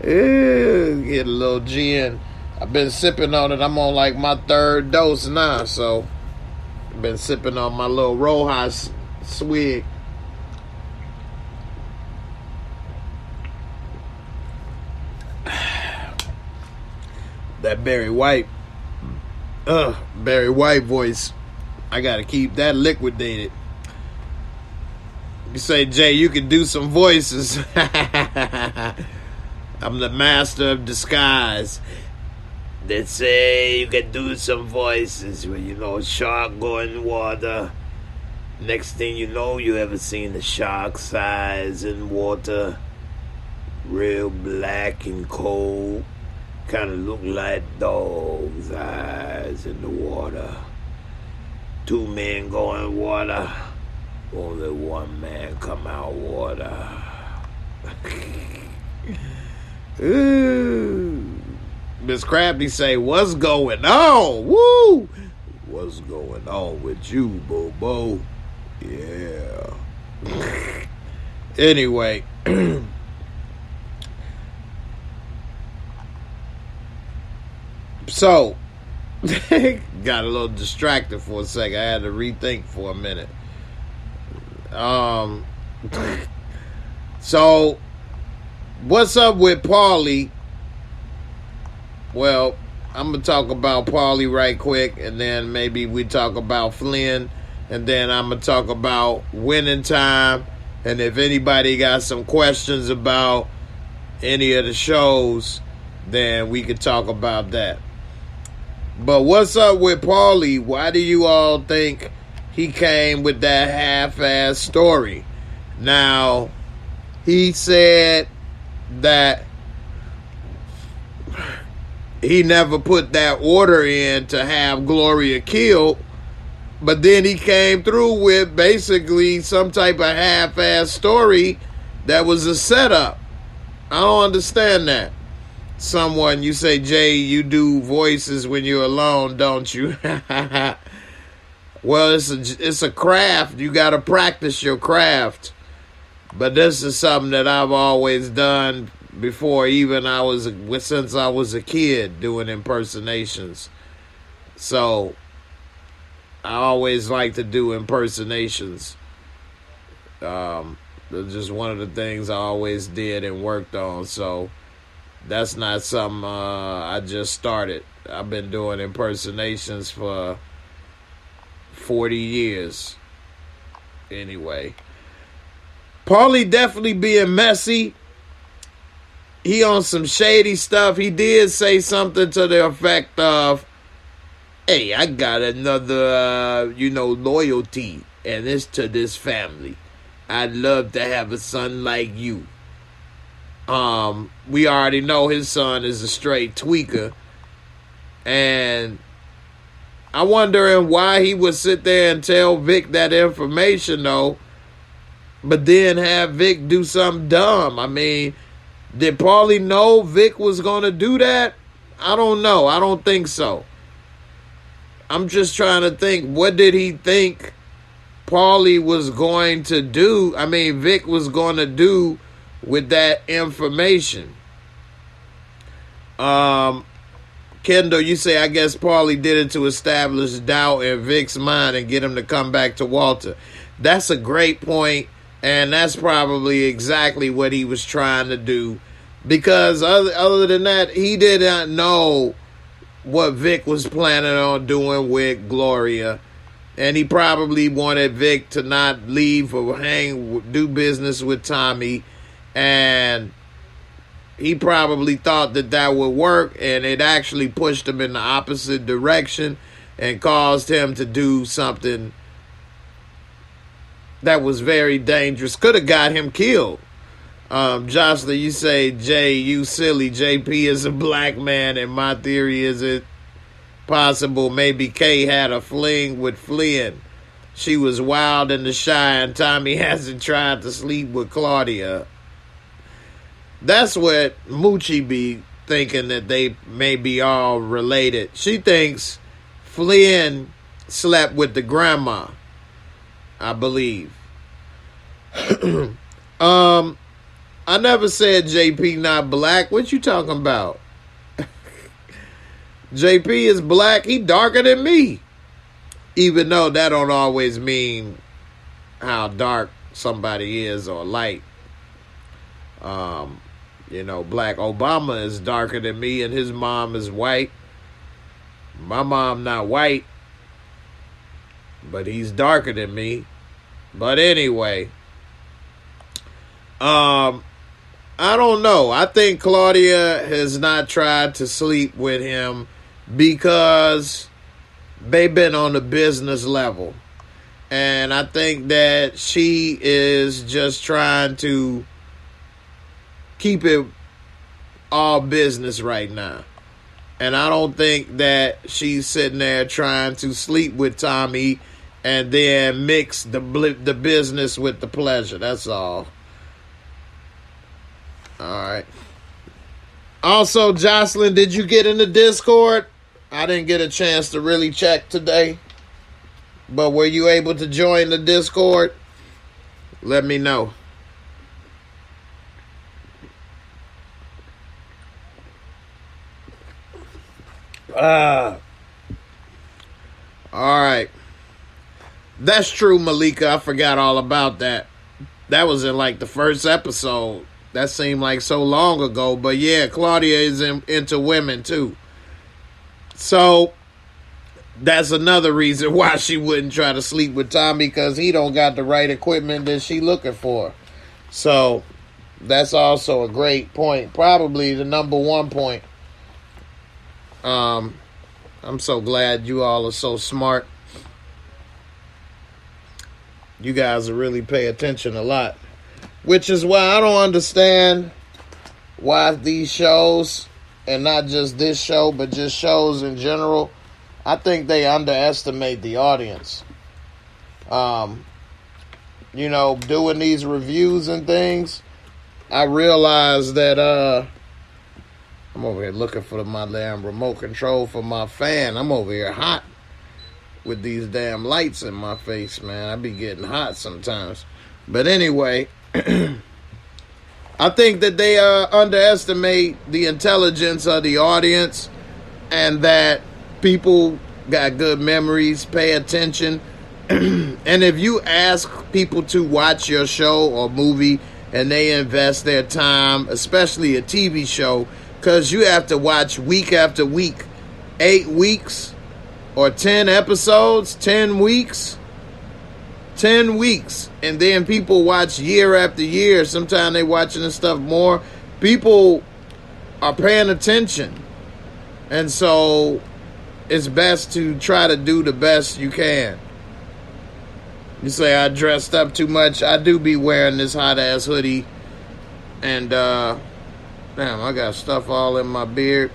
Get a little gin. I've been sipping on it. I'm on like my 3rd dose now, so I've been sipping on my little Rojas swig. That Barry White voice, I gotta keep that liquidated. You say, Jay, you can do some voices. I'm the master of disguise. They say you can do some voices when you know a shark go in water. Next thing you know, you ever seen the shark's eyes in water? Real black and cold. Kind of look like dog's eyes in the water. 2 men go in water. Only 1 man come out water. Ooh. Miss Crafty say, what's going on? Woo! What's going on with you, Bobo? Yeah. Anyway. So, got a little distracted for a second. I had to rethink for a minute. So, what's up with Paulie? Well, I'm going to talk about Paulie right quick, and then maybe we talk about Flynn, and then I'm going to talk about Winning Time, and if anybody got some questions about any of the shows, then we could talk about that. But what's up with Paulie? Why do you all think he came with that half-ass story? Now, he said that he never put that order in to have Gloria killed, but then he came through with basically some type of half-ass story that was a setup. I don't understand that. Someone, you say, Jay, you do voices when you're alone, don't you? Well, it's a craft. You got to practice your craft. But this is something that I've always done before, since I was a kid, doing impersonations. So I always like to do impersonations. It's just one of the things I always did and worked on. So that's not something I just started. I've been doing impersonations for 40 years. Anyway, Paulie definitely being messy. He on some shady stuff. He did say something to the effect of, hey, I got another, loyalty, and it's to this family. I'd love to have a son like you. We already know his son is a straight tweaker. And I'm wondering why he would sit there and tell Vic that information, though, but then have Vic do something dumb. I mean, did Paulie know Vic was going to do that? I don't know. I don't think so. I'm just trying to think, what did he think Paulie was going to do? I mean, Vic was going to do with that information. Kendall, you say, I guess Paulie did it to establish doubt in Vic's mind and get him to come back to Walter. That's a great point, and that's probably exactly what he was trying to do, because other than that, he did not know what Vic was planning on doing with Gloria, and he probably wanted Vic to not leave or do business with Tommy, and he probably thought that would work, and it actually pushed him in the opposite direction and caused him to do something that was very dangerous. Could have got him killed. Jocelyn, you say, Jay, you silly. JP is a black man, and my theory is it possible maybe Kay had a fling with Flynn. She was wild and shy, and Tommy hasn't tried to sleep with Claudia. That's what Moochie be thinking, that they may be all related. She thinks Flynn slept with the grandma, I believe. I never said JP not black. What you talking about? JP is black. He darker than me. Even though that don't always mean how dark somebody is or light. Black Obama is darker than me, and his mom is white. My mom not white, but he's darker than me. But anyway, I don't know. I think Claudia has not tried to sleep with him because they've been on the business level. And I think that she is just trying to keep it all business right now. And I don't think that she's sitting there trying to sleep with Tommy and then mix the business with the pleasure. That's all. All right. Also, Jocelyn, did you get in the Discord? I didn't get a chance to really check today. But were you able to join the Discord? Let me know. All right. That's true, Malika. I forgot all about that. That was in like the first episode. That seemed like so long ago. But yeah, Claudia is into women too. So that's another reason why she wouldn't try to sleep with Tommy, because he don't got the right equipment that she looking for. So that's also a great point. Probably the number one point. I'm so glad you all are so smart. You guys really pay attention a lot. Which is why I don't understand why these shows, and not just this show, but just shows in general, I think they underestimate the audience. Doing these reviews and things, I realized that I'm over here looking for my damn remote control for my fan. I'm over here hot with these damn lights in my face, man. I be getting hot sometimes. But anyway, I think that they underestimate the intelligence of the audience, and that people got good memories, pay attention. And if you ask people to watch your show or movie and they invest their time, especially a TV show, because you have to watch week after week, 8 weeks or 10 episodes, 10 weeks, 10 weeks. And then people watch year after year. Sometimes they watching this stuff more. People are paying attention. And so it's best to try to do the best you can. You say I dressed up too much. I do be wearing this hot ass hoodie. And damn, I got stuff all in my beard.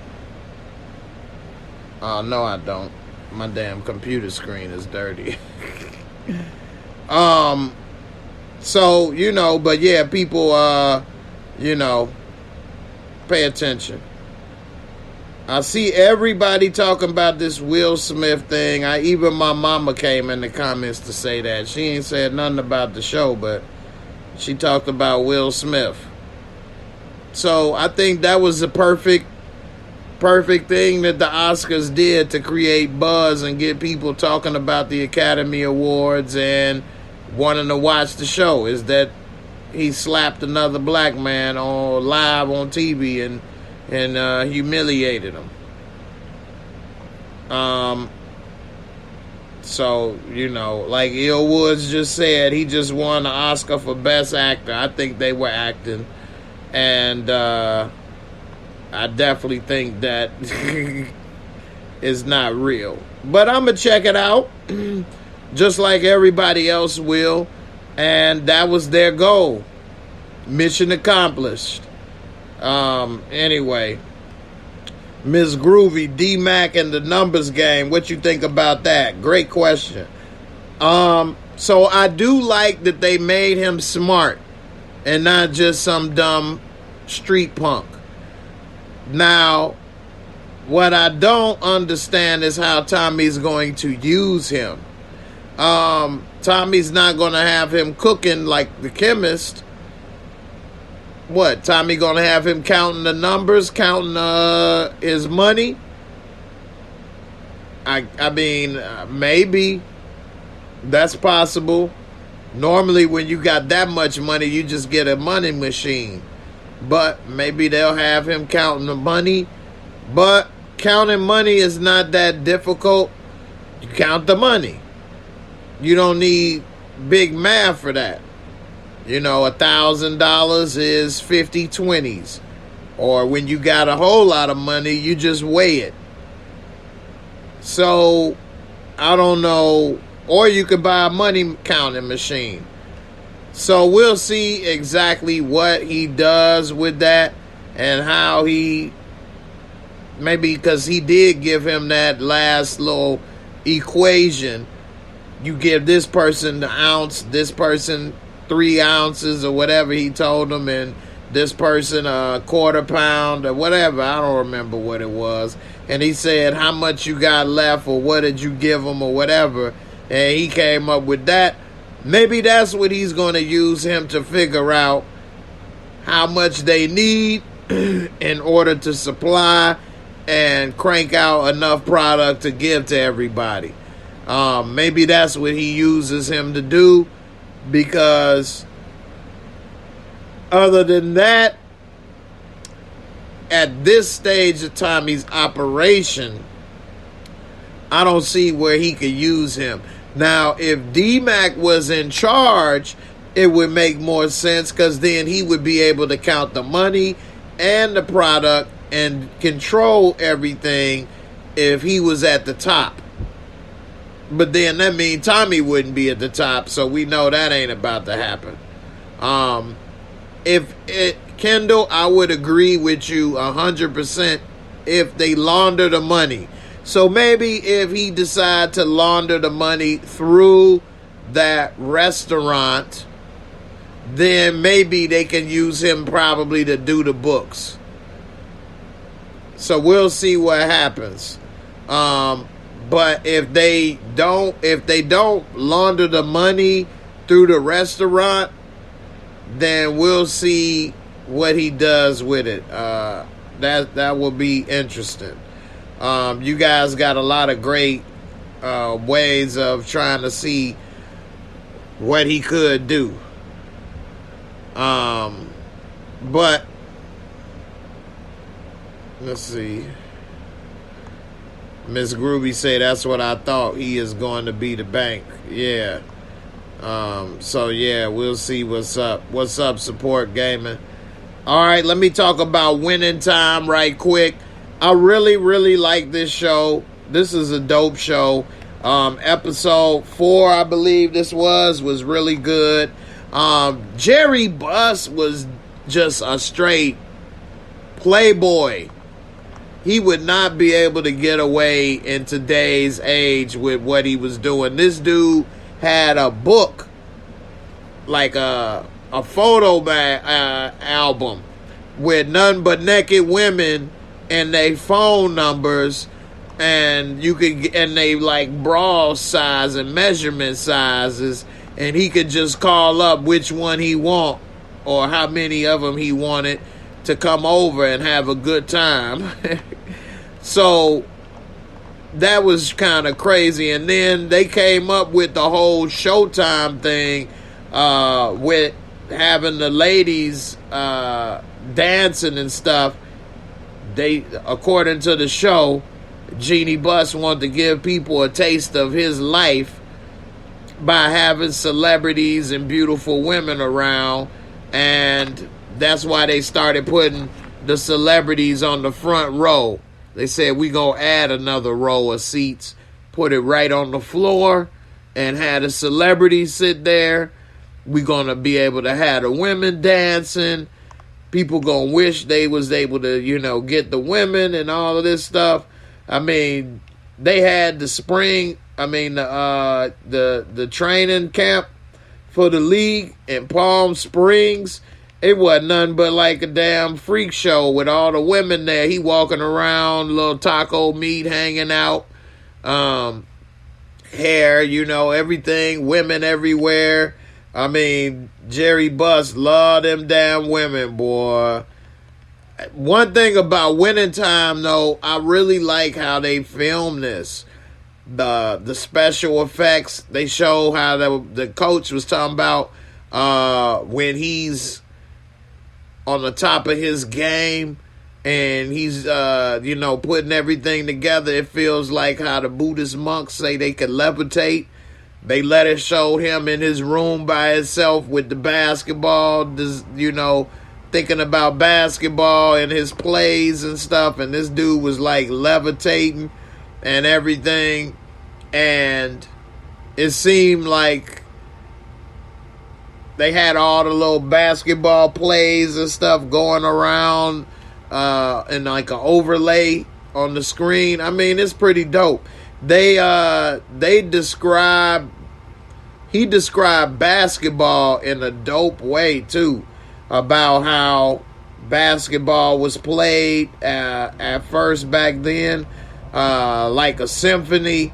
Oh, no, I don't. My damn computer screen is dirty. So, but yeah, people, pay attention. I see everybody talking about this Will Smith thing. Even my mama came in the comments to say that. She ain't said nothing about the show, but she talked about Will Smith. So I think that was the perfect thing that the Oscars did to create buzz and get people talking about the Academy Awards and wanting to watch the show, is that he slapped another black man on live on TV and humiliated him. So, like Il Woods just said, he just won the Oscar for Best Actor. I think they were acting. And I definitely think that is not real. But I'm going to check it out, just like everybody else will. And that was their goal. Mission accomplished. Anyway, Ms. Groovy, D-Mac, and the numbers game. What you think about that? Great question. So I do like that they made him smart and not just some dumb street punk. Now, what I don't understand is how Tommy's going to use him. Tommy's not going to have him cooking like the chemist. What, Tommy going to have him counting the numbers, counting his money? I mean, maybe that's possible. Normally, when you got that much money, you just get a money machine. But maybe they'll have him counting the money. But counting money is not that difficult. You count the money. You don't need big math for that. $1,000 is 50 20s. Or when you got a whole lot of money, you just weigh it. So, I don't know. Or you could buy a money counting machine. So, we'll see exactly what he does with that and how he, maybe because he did give him that last little equation. You give this person the ounce, this person 3 ounces or whatever he told them, and this person a quarter pound or whatever. I don't remember what it was. And he said, how much you got left, or what did you give him, or whatever. And he came up with that. Maybe that's what he's going to use him to figure out how much they need in order to supply and crank out enough product to give to everybody. Maybe that's what he uses him to do, because other than that, at this stage of Tommy's operation, I don't see where he could use him. Now, if D-Mac was in charge, it would make more sense, because then he would be able to count the money and the product and control everything if he was at the top. But then that means Tommy wouldn't be at the top, so we know that ain't about to happen. Kendall, I would agree with you 100% if they launder the money. So maybe if he decide to launder the money through that restaurant, then maybe they can use him probably to do the books. So we'll see what happens. But if they don't launder the money through the restaurant, then we'll see what he does with it. That will be interesting. You guys got a lot of great ways of trying to see what he could do. But let's see. Miss Groovy said, that's what I thought. He is going to be the bank. Yeah. So yeah, we'll see what's up. What's up, Support Gaming? All right, let me talk about Winning Time right quick. I really, really like this show. This is a dope show. Episode 4, I believe this was really good. Jerry Buss was just a straight playboy. He would not be able to get away in today's age with what he was doing. This dude had a book, like a photo album with none but naked women and they phone numbers, and they like bra size and measurement sizes, and he could just call up which one he want or how many of them he wanted to come over and have a good time. So that was kind of crazy. And then they came up with the whole Showtime thing with having the ladies dancing and stuff. They, according to the show, Jeannie Buss wanted to give people a taste of his life by having celebrities and beautiful women around, and that's why they started putting the celebrities on the front row. They said, we gonna add another row of seats, put it right on the floor, and have the celebrities sit there. We gonna be able to have the women dancing. People gonna wish they was able to, get the women and all of this stuff. I mean, they had the training camp for the league in Palm Springs. It wasn't nothing but like a damn freak show with all the women there. He walking around, little taco meat hanging out, hair, everything, women everywhere. I mean, Jerry Buss loved them damn women, boy. One thing about Winning Time, though, I really like how they filmed this. The special effects, they show how the coach was talking about when he's on the top of his game and he's, putting everything together. It feels like how the Buddhist monks say they could levitate. They let it show him in his room by himself with the basketball, thinking about basketball and his plays and stuff. And this dude was like levitating and everything. And it seemed like they had all the little basketball plays and stuff going around and like an overlay on the screen. I mean, it's pretty dope. He described basketball in a dope way too, about how basketball was played at first back then, like a symphony,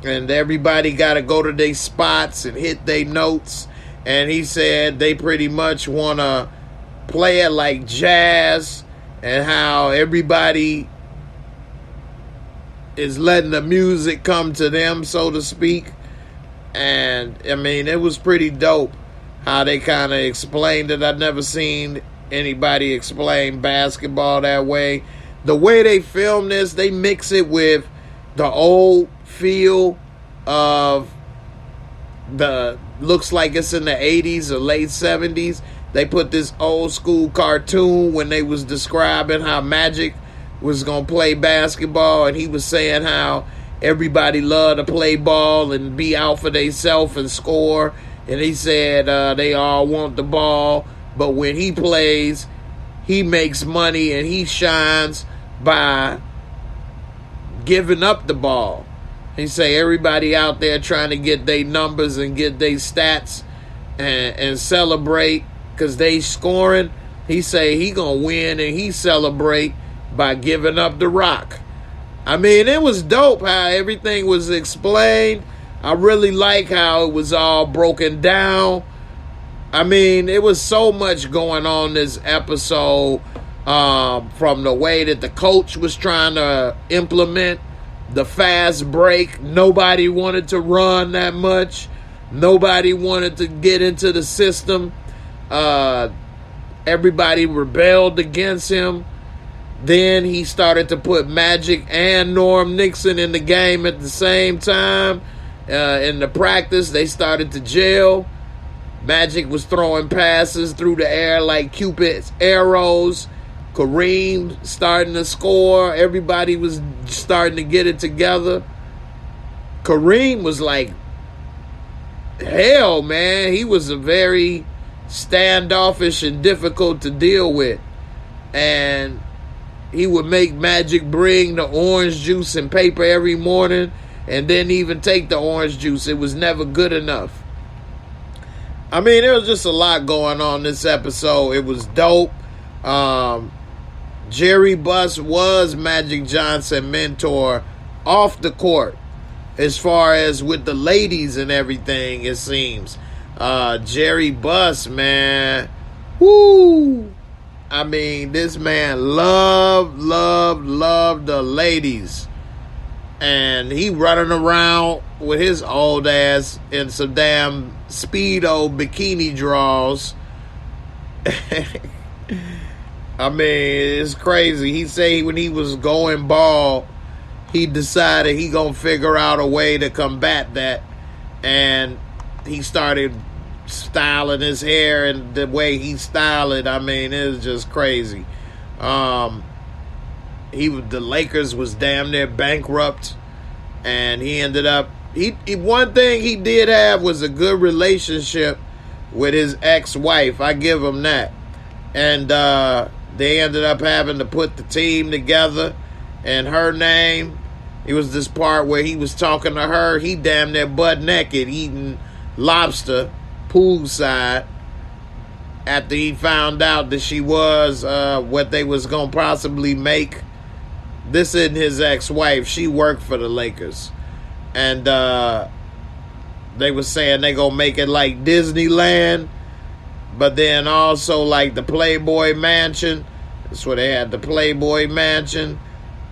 and everybody got to go to their spots and hit their notes. And he said they pretty much want to play it like jazz, and how everybody is letting the music come to them, so to speak. And I mean, it was pretty dope how they kind of explained it. I've never seen anybody explain basketball that way. The way they film this, they mix it with the old feel of looks like it's in the 80s or late 70s. They put this old school cartoon when they was describing how Magic was going to play basketball, and he was saying how everybody loved to play ball and be out for themselves and score. And he said they all want the ball, but when he plays, he makes money and he shines by giving up the ball. He say everybody out there trying to get their numbers and get their stats and celebrate because they scoring. He say he gonna win and he celebrate by giving up the rock. I mean, it was dope how everything was explained. I really like how it was all broken down. I mean, it was so much going on this episode, from the way that the coach was trying to implement the fast break. Nobody wanted to run that much. Nobody wanted to get into the system. Everybody rebelled against him. Then he started to put Magic and Norm Nixon in the game at the same time. In the practice, they started to gel. Magic was throwing passes through the air like Cupid's arrows. Kareem starting to score. Everybody was starting to get it together. Kareem was like hell, man. He was a very standoffish and difficult to deal with. And he would make Magic bring the orange juice and paper every morning, and then even take the orange juice. It was never good enough. I mean, there was just a lot going on this episode. It was dope. Jerry Buss was Magic Johnson's mentor off the court, as far as with the ladies and everything, it seems. Jerry Buss, man. Woo! I mean, this man loved the ladies. And he running around with his old ass in some damn Speedo bikini draws. I mean, it's crazy. He say when he was going bald, he decided he gonna figure out a way to combat that. And he started styling his hair, and the way he styled it, I mean, it was just crazy. The Lakers was damn near bankrupt, and he ended up, one thing he did have was a good relationship with his ex-wife. I give him that. And they ended up having to put the team together, and her name, it was this part where he was talking to her, he damn near butt naked eating lobster poolside after he found out that she was what they was gonna possibly make. This isn't his ex-wife. She worked for the Lakers. And they was saying they gonna make it like Disneyland, but then also like the Playboy Mansion. That's where they had the Playboy Mansion.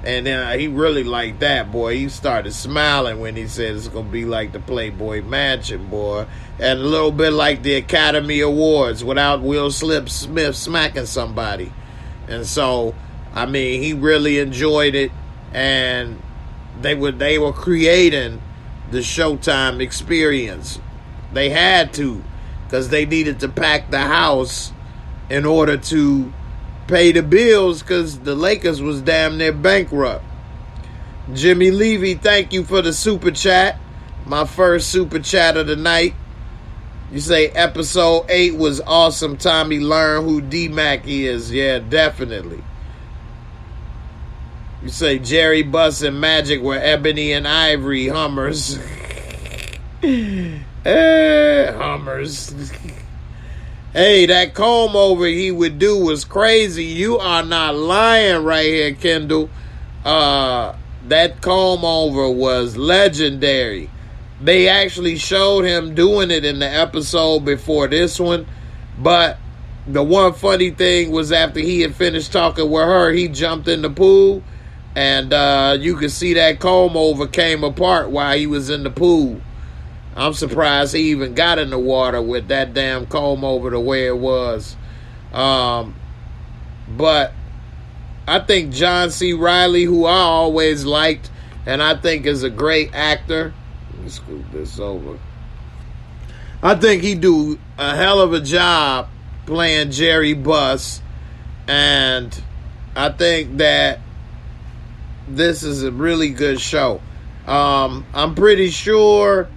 And he really liked that, boy. He started smiling when he said it's going to be like the Playboy Mansion, boy. And a little bit like the Academy Awards without Will Smith smacking somebody. And so, I mean, he really enjoyed it. And they were creating the Showtime experience. They had to, because they needed to pack the house in order to pay the bills, because the Lakers was damn near bankrupt. Jimmy Levy, thank you for the super chat. My first super chat of the night. You say episode 8 was awesome. Tommy learned who D-Mac is. Yeah, definitely. You say Jerry Buss and Magic were Ebony and Ivory Hummers. Hummers. Hey, that comb over he would do was crazy. You are not lying right here, Kendall. That comb over was legendary. They actually showed him doing it in the episode before this one. But the one funny thing was after he had finished talking with her, he jumped in the pool. And you could see that comb over came apart while he was in the pool. I'm surprised he even got in the water with that damn comb over the way it was. But I think John C. Reilly, who I always liked, and I think is a great actor. Let me scoot this over. I think he do a hell of a job playing Jerry Buss. And I think that this is a really good show. I'm pretty sure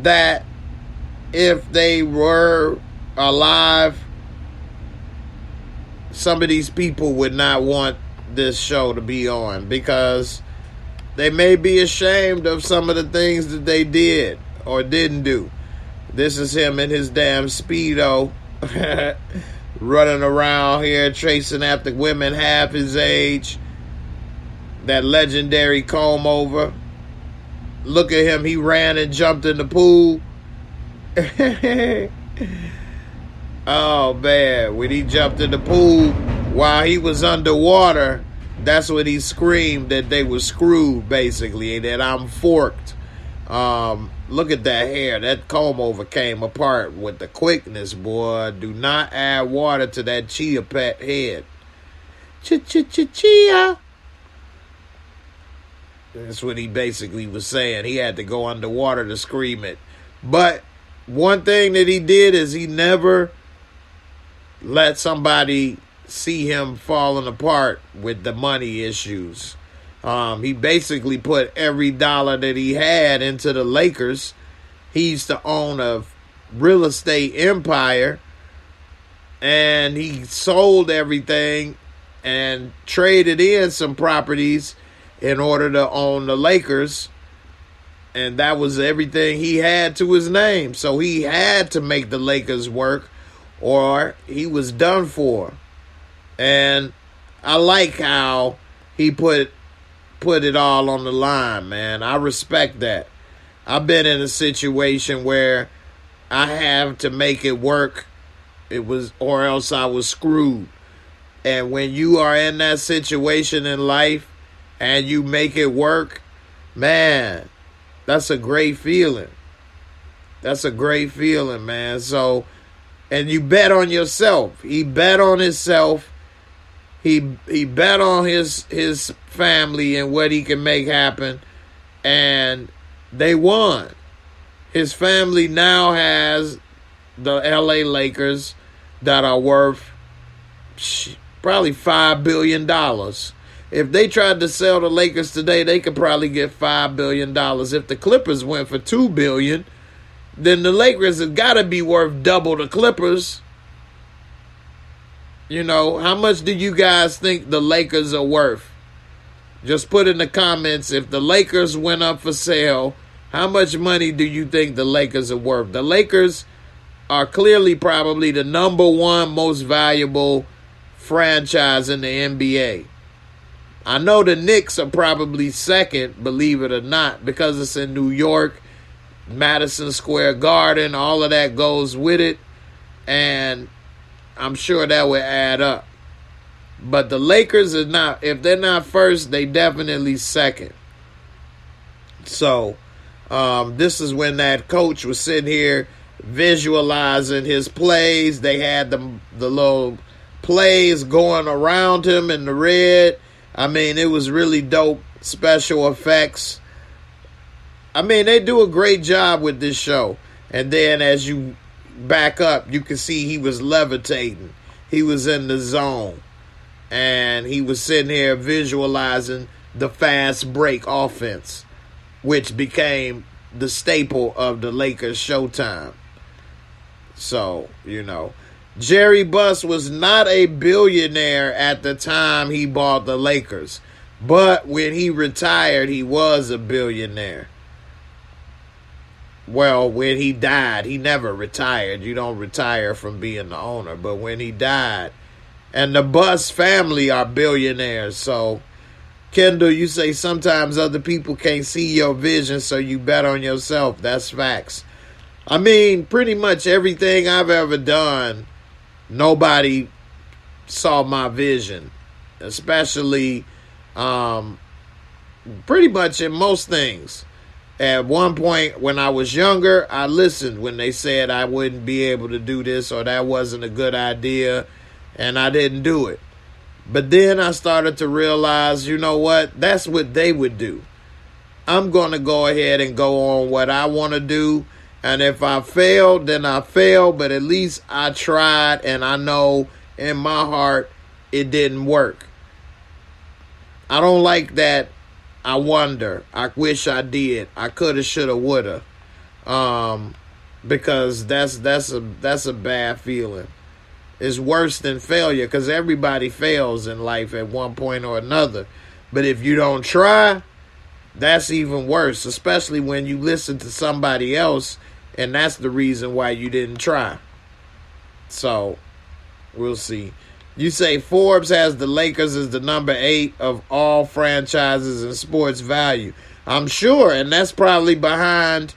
that if they were alive, some of these people would not want this show to be on, because they may be ashamed of some of the things that they did or didn't do. This is him in his damn Speedo running around here chasing after women half his age. That legendary comb over. Look at him. He ran and jumped in the pool. Oh, man. When he jumped in the pool while he was underwater, that's when he screamed that they were screwed, basically, and that I'm forked. Look at that hair. That comb over came apart with the quickness, boy. Do not add water to that chia pet head. Chia. That's what he basically was saying. He had to go underwater to scream it. But one thing that he did is he never let somebody see him falling apart with the money issues. He basically put every dollar that he had into the Lakers. He used to own a real estate empire, and he sold everything and traded in some properties in order to own the Lakers, and that was everything he had to his name. So he had to make the Lakers work, or he was done for. And I like how he put it all on the line, man. I respect that. I've been in a situation where I have to make it work. Or else I was screwed. And when you are in that situation in life and you make it work, man, that's a great feeling. That's a great feeling, man. So, and you bet on yourself. He bet on himself. He bet on his family and what he can make happen. And they won. His family now has the LA Lakers that are worth probably $5 billion. If they tried to sell the Lakers today, they could probably get $5 billion. If the Clippers went for $2 billion, then the Lakers have got to be worth double the Clippers. You know, how much do you guys think the Lakers are worth? Just put in the comments, if the Lakers went up for sale, how much money do you think the Lakers are worth? The Lakers are clearly probably the number one most valuable franchise in the NBA. I know the Knicks are probably second, believe it or not, because it's in New York, Madison Square Garden, all of that goes with it, and I'm sure that would add up. But the Lakers are not, if they're not first, they definitely second. So, this is when that coach was sitting here visualizing his plays. They had the little plays going around him in the red. I mean, it was really dope special effects. I mean, they do a great job with this show. And then as you back up, you can see he was levitating. He was in the zone. And he was sitting here visualizing the fast break offense, which became the staple of the Lakers Showtime. So, Jerry Buss was not a billionaire at the time he bought the Lakers. But when he retired, he was a billionaire. Well, when he died, he never retired. You don't retire from being the owner. But when he died, and the Buss family are billionaires. So, Kendall, you say sometimes other people can't see your vision, so you bet on yourself. That's facts. I mean, pretty much everything I've ever done, nobody saw my vision. Especially, pretty much in most things. At one point when I was younger, I listened when they said I wouldn't be able to do this or that wasn't a good idea, and I didn't do it. But then I started to realize, you know what? That's what they would do. I'm going to go ahead and go on what I want to do. And if I failed, then I failed. But at least I tried, and I know in my heart it didn't work. I don't like that. I wonder. I wish I did. I coulda, shoulda, woulda. Because that's a bad feeling. It's worse than failure, because everybody fails in life at one point or another. But if you don't try, that's even worse, especially when you listen to somebody else and that's the reason why you didn't try. So, we'll see. You say Forbes has the Lakers as the number 8 of all franchises in sports value. I'm sure, and that's probably behind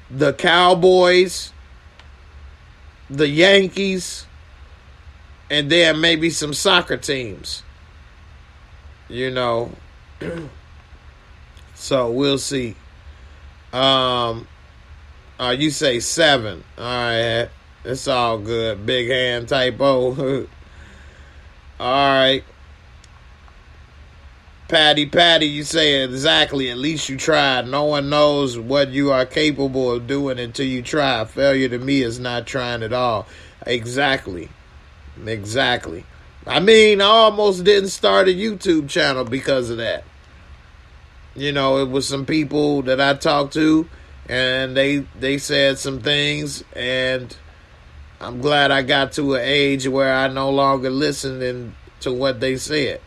the Cowboys, the Yankees, and then maybe some soccer teams. So we'll see. You say 7. All right. It's all good. Big hand typo. All right. Patty, you say exactly. At least you tried. No one knows what you are capable of doing until you try. Failure to me is not trying at all. Exactly. I mean, I almost didn't start a YouTube channel because of that. It was some people that I talked to, and they said some things, and I'm glad I got to an age where I no longer listened to what they said.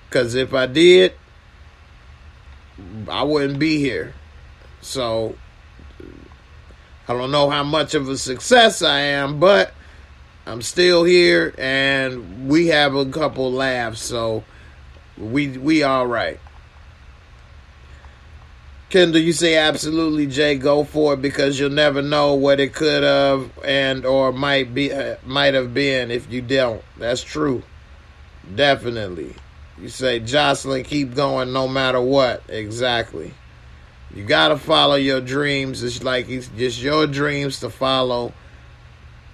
Because if I did, I wouldn't be here. So, I don't know how much of a success I am, but I'm still here, and we have a couple laughs, so we all right. Kendall, you say absolutely, Jay, go for it, because you'll never know what it could have and or might have been if you don't. That's true. Definitely. You say, Jocelyn, keep going no matter what. Exactly. You got to follow your dreams. It's like it's just your dreams to follow.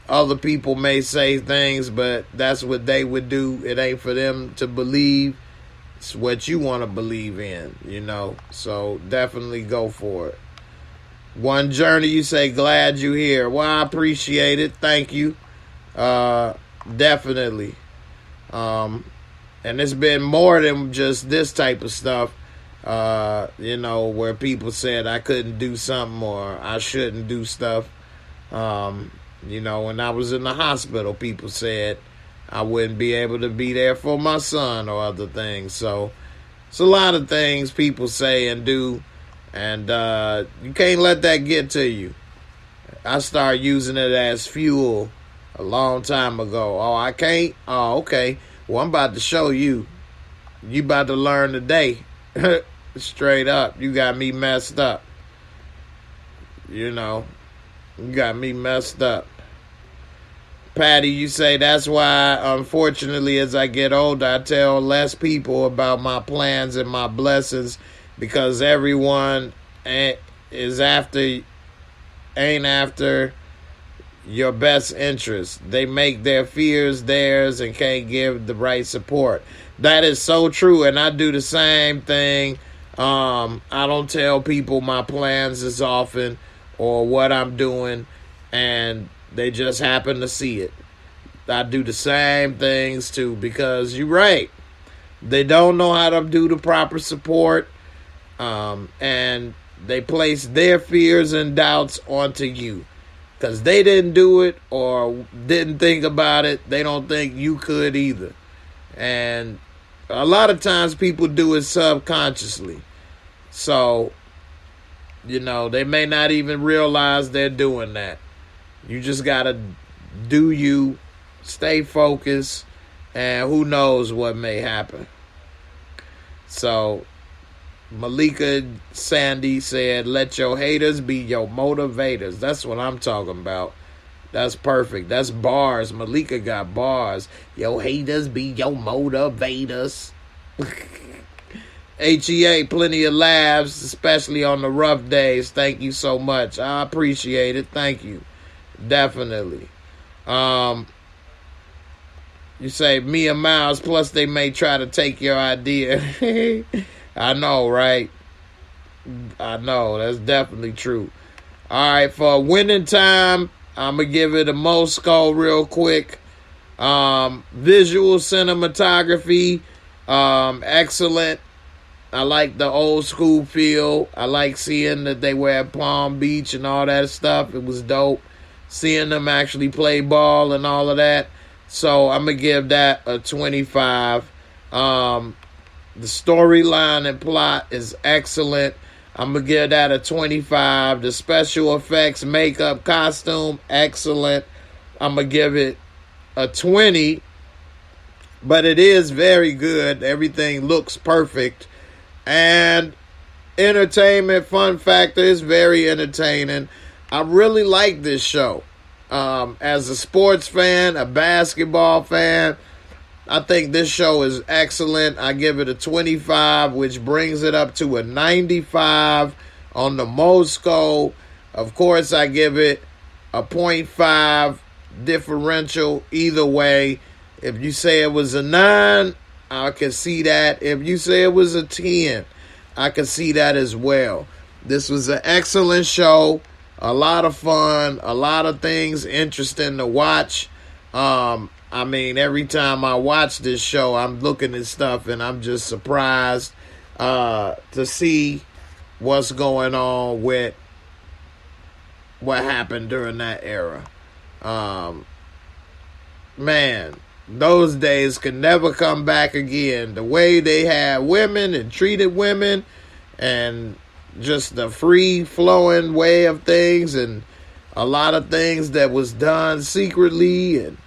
Other people may say things, but that's what they would do. It ain't for them to believe. It's what you want to believe in, So definitely go for it. One Journey, you say, glad you here. Well, I appreciate it. Thank you. Definitely. And it's been more than just this type of stuff, where people said I couldn't do something or I shouldn't do stuff. When I was in the hospital, people said I wouldn't be able to be there for my son or other things. So it's a lot of things people say and do, and you can't let that get to you. I started using it as fuel a long time ago. Oh, I can't? Oh, okay. Well, I'm about to show you. You about to learn today. Straight up. You got me messed up. You got me messed up. Patty, you say, that's why, unfortunately, as I get older, I tell less people about my plans and my blessings, because everyone ain't after your best interest. They make their fears theirs and can't give the right support. That is so true, and I do the same thing I don't tell people my plans as often or what I'm doing, and they just happen to see it. I do the same things too, because you're right. They don't know how to do the proper support, and they place their fears and doubts onto you. Because they didn't do it or didn't think about it, they don't think you could either. And a lot of times people do it subconsciously. So, they may not even realize they're doing that. You just got to do you, stay focused, and who knows what may happen. So, Malika Sandy said, let your haters be your motivators. That's what I'm talking about. That's perfect. That's bars. Malika got bars. Your haters be your motivators. HEA, plenty of laughs, especially on the rough days. Thank you so much. I appreciate it. Thank you. Definitely. You say me and Miles, plus they may try to take your idea. I know, right? I know. That's definitely true. All right, for winning time, I'm going to give it a Moscow real quick. Visual cinematography, excellent. I like the old school feel. I like seeing that they were at Palm Beach and all that stuff. It was dope. Seeing them actually play ball and all of that. So I'm going to give that a 25. The storyline and plot is excellent. I'm going to give that a 25. The special effects, makeup, costume, excellent. I'm going to give it a 20. But it is very good. Everything looks perfect. And entertainment, fun factor, is very entertaining. I really like this show. As a sports fan, a basketball fan, I think this show is excellent. I give it a 25, which brings it up to a 95 on the Moscow. Of course, I give it a 0.5 differential either way. If you say it was a 9, I can see that. If you say it was a 10, I can see that as well. This was an excellent show. A lot of fun. A lot of things interesting to watch. Every time I watch this show, I'm looking at stuff and I'm just surprised to see what's going on with what happened during that era. Those days can never come back again. The way they had women and treated women, and just the free-flowing way of things, and a lot of things that was done secretly, and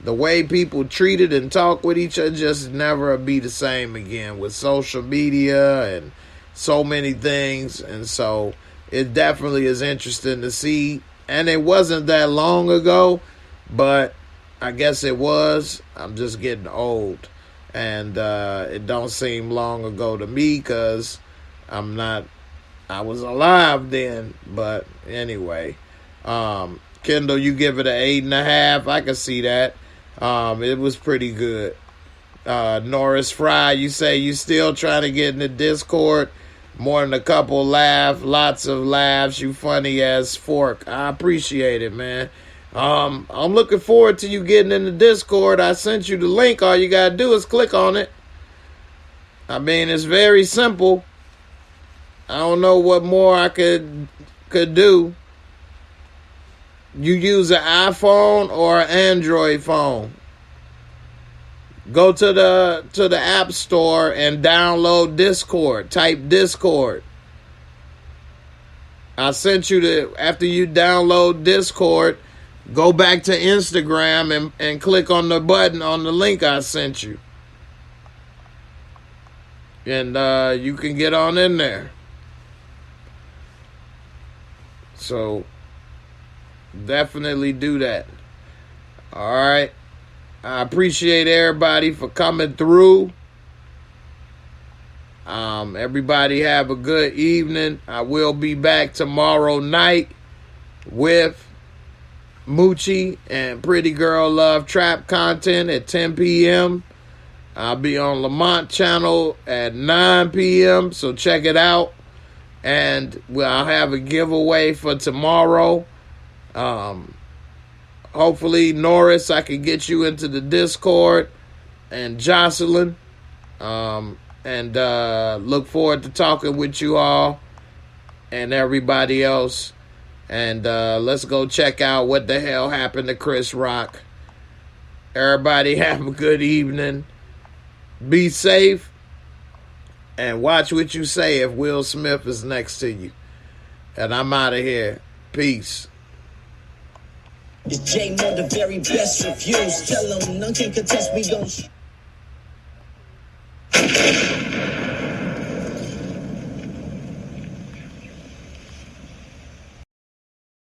the way people treated and talked with each other just never be the same again with social media and so many things. And so it definitely is interesting to see. And it wasn't that long ago, but I guess it was. I'm just getting old. And it don't seem long ago to me because I was alive then. But anyway, Kendall, you give it an 8.5. I can see that. It was pretty good. Norris Fry, you say you still trying to get in the Discord. More than a couple lots of laughs. You funny as fork. I appreciate it, man. I'm looking forward to you getting in the Discord. I sent you the link. All you gotta do is click on it. It's very simple. I don't know what more I could do. You use an iPhone or an Android phone. Go to the App Store and download Discord. Type Discord. I sent you after you download Discord, go back to Instagram and click on the button on the link I sent you. And you can get on in there. So definitely do that. All right. I appreciate everybody for coming through. Everybody have a good evening. I will be back tomorrow night with Moochie and Pretty Girl Love Trap content at 10 p.m. I'll be on Lamont channel at 9 p.m. So check it out. And I'll have a giveaway for tomorrow. Hopefully, Norris, I can get you into the Discord, and Jocelyn. And look forward to talking with you all and everybody else. And let's go check out what the hell happened to Chris Rock. Everybody have a good evening. Be safe. And watch what you say if Will Smith is next to you. And I'm out of here. Peace. It's J Mo, the very best reviews. Tell them none can contest, we gon'